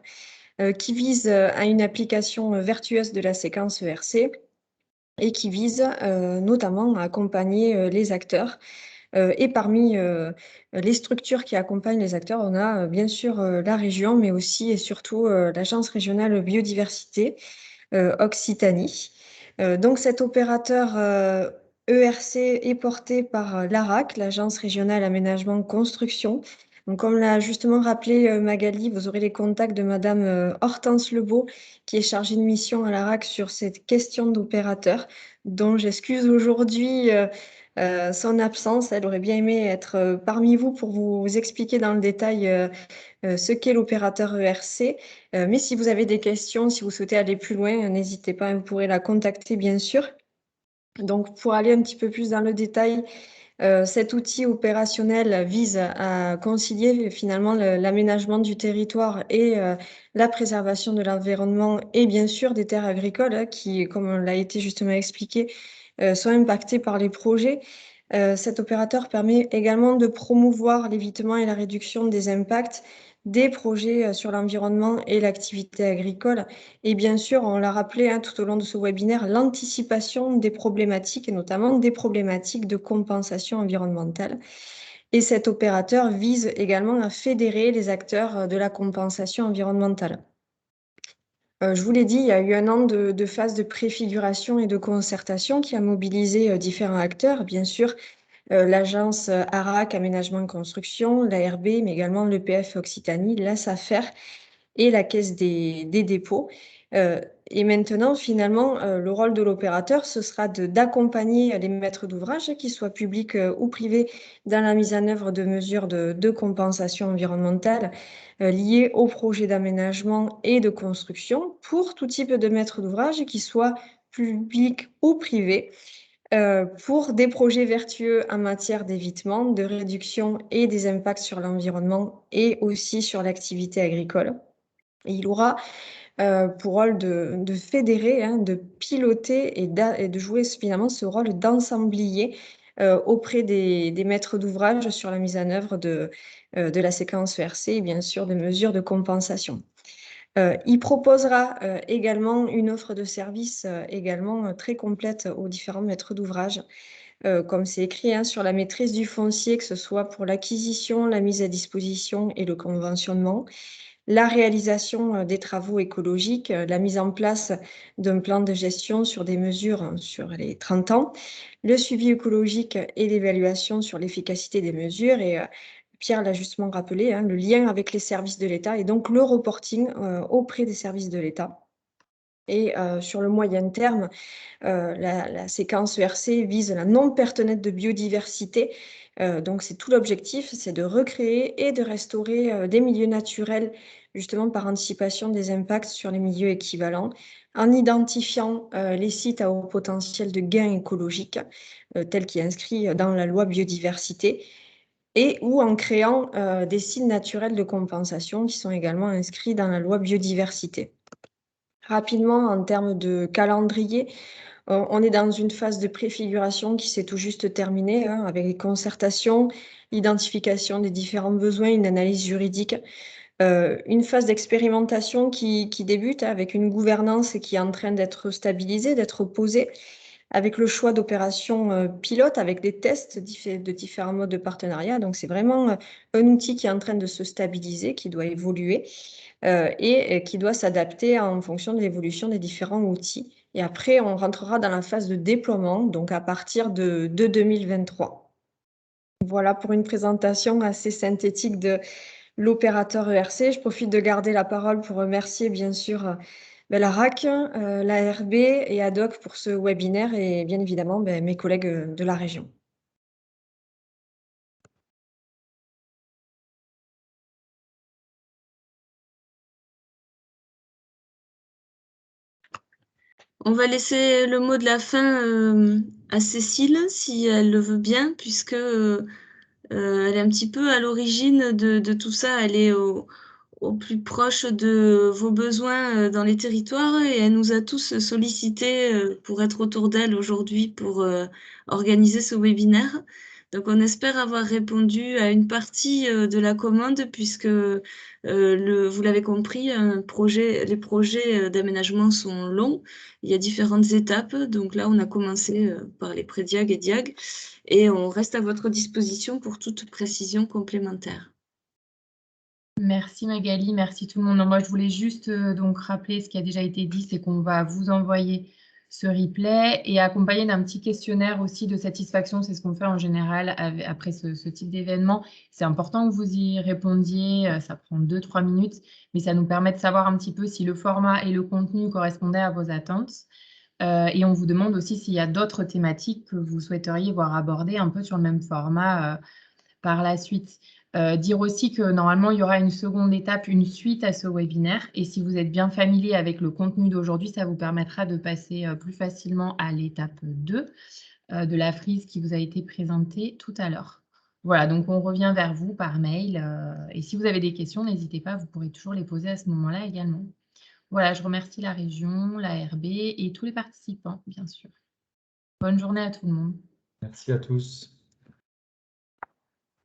qui vise à une application vertueuse de la séquence ERC et qui vise notamment à accompagner les acteurs. Et parmi les structures qui accompagnent les acteurs, on a bien sûr la région, mais aussi et surtout l'Agence régionale biodiversité Occitanie. Donc cet opérateur ERC est porté par l'ARAC, l'Agence régionale aménagement construction. Donc, comme l'a justement rappelé Magali, vous aurez les contacts de Madame Hortense Lebeau, qui est chargée de mission à l'ARAC sur cette question d'opérateur, dont j'excuse aujourd'hui son absence. Elle aurait bien aimé être parmi vous pour vous expliquer dans le détail ce qu'est l'opérateur ERC. Mais si vous avez des questions, si vous souhaitez aller plus loin, n'hésitez pas, vous pourrez la contacter bien sûr. Donc, pour aller un petit peu plus dans le détail, cet outil opérationnel vise à concilier finalement l'aménagement du territoire et la préservation de l'environnement et bien sûr des terres agricoles qui, comme l'a été justement expliqué, sont impactées par les projets. Cet opérateur permet également de promouvoir l'évitement et la réduction des impacts des projets sur l'environnement et l'activité agricole. Et bien sûr, on l'a rappelé tout au long de ce webinaire, l'anticipation des problématiques, et notamment des problématiques de compensation environnementale. Et cet opérateur vise également à fédérer les acteurs de la compensation environnementale. Je vous l'ai dit, il y a eu un an de phase de préfiguration et de concertation qui a mobilisé différents acteurs, bien sûr, l'agence ARAC, Aménagement et Construction, l'ARB, mais également l'EPF Occitanie, la SAFER et la Caisse des dépôts. Et maintenant, finalement, le rôle de l'opérateur, ce sera d'accompagner les maîtres d'ouvrage, qu'ils soient publics ou privés, dans la mise en œuvre de mesures de compensation environnementale liées au projet d'aménagement et de construction pour tout type de maîtres d'ouvrage, qu'ils soient publics ou privés, pour des projets vertueux en matière d'évitement, de réduction et des impacts sur l'environnement et aussi sur l'activité agricole. Et il aura pour rôle de fédérer, de piloter et de jouer finalement ce rôle d'ensemblier auprès des maîtres d'ouvrage sur la mise en œuvre de la séquence ERC et bien sûr de mesures de compensation. Il proposera également une offre de services également très complète aux différents maîtres d'ouvrage, comme c'est écrit sur la maîtrise du foncier, que ce soit pour l'acquisition, la mise à disposition et le conventionnement, la réalisation des travaux écologiques, la mise en place d'un plan de gestion sur des mesures sur les 30 ans, le suivi écologique et l'évaluation sur l'efficacité des mesures. Et Pierre l'a justement rappelé, le lien avec les services de l'État et donc le reporting auprès des services de l'État. Et sur le moyen terme, la séquence ERC vise la non-perte nette de biodiversité. Donc, c'est tout l'objectif, c'est de recréer et de restaurer des milieux naturels, justement par anticipation des impacts sur les milieux équivalents, en identifiant les sites à haut potentiel de gain écologique, tel qu'il est inscrit dans la loi biodiversité, et ou en créant des sites naturels de compensation qui sont également inscrits dans la loi biodiversité. Rapidement, en termes de calendrier, on est dans une phase de préfiguration qui s'est tout juste terminée, avec les concertations, l'identification des différents besoins, une analyse juridique, une phase d'expérimentation qui débute avec une gouvernance qui est en train d'être stabilisée, d'être posée, avec le choix d'opérations pilotes, avec des tests de différents modes de partenariat. Donc, c'est vraiment un outil qui est en train de se stabiliser, qui doit évoluer et qui doit s'adapter en fonction de l'évolution des différents outils. Et après, on rentrera dans la phase de déploiement, donc à partir de 2023. Voilà pour une présentation assez synthétique de l'opérateur ERC. Je profite de garder la parole pour remercier bien sûr l'ARAC, l'ARB et ADOC pour ce webinaire et bien évidemment mes collègues de la région. On va laisser le mot de la fin à Cécile, si elle le veut bien, puisque elle est un petit peu à l'origine de tout ça. Elle est au plus proche de vos besoins dans les territoires et elle nous a tous sollicités pour être autour d'elle aujourd'hui pour organiser ce webinaire. Donc, on espère avoir répondu à une partie de la commande puisque vous l'avez compris, les projets d'aménagement sont longs. Il y a différentes étapes. Donc là, on a commencé par les pré-diag et diag et on reste à votre disposition pour toute précision complémentaire. Merci Magali, merci tout le monde. Non, moi, je voulais juste donc rappeler ce qui a déjà été dit, c'est qu'on va vous envoyer ce replay et accompagné d'un petit questionnaire aussi de satisfaction. C'est ce qu'on fait en général après ce type d'événement. C'est important que vous y répondiez. Ça prend 2-3 minutes, mais ça nous permet de savoir un petit peu si le format et le contenu correspondaient à vos attentes. Et on vous demande aussi s'il y a d'autres thématiques que vous souhaiteriez voir abordées un peu sur le même format par la suite. Dire aussi que normalement, il y aura une seconde étape, une suite à ce webinaire. Et si vous êtes bien familier avec le contenu d'aujourd'hui, ça vous permettra de passer plus facilement à l'étape 2 de la frise qui vous a été présentée tout à l'heure. Voilà, donc on revient vers vous par mail. Et si vous avez des questions, n'hésitez pas, vous pourrez toujours les poser à ce moment-là également. Voilà, je remercie la région, la RB et tous les participants, bien sûr. Bonne journée à tout le monde. Merci à tous.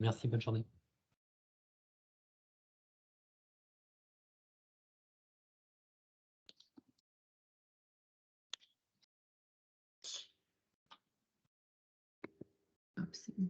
Merci, bonne journée. Hop, c'est bon.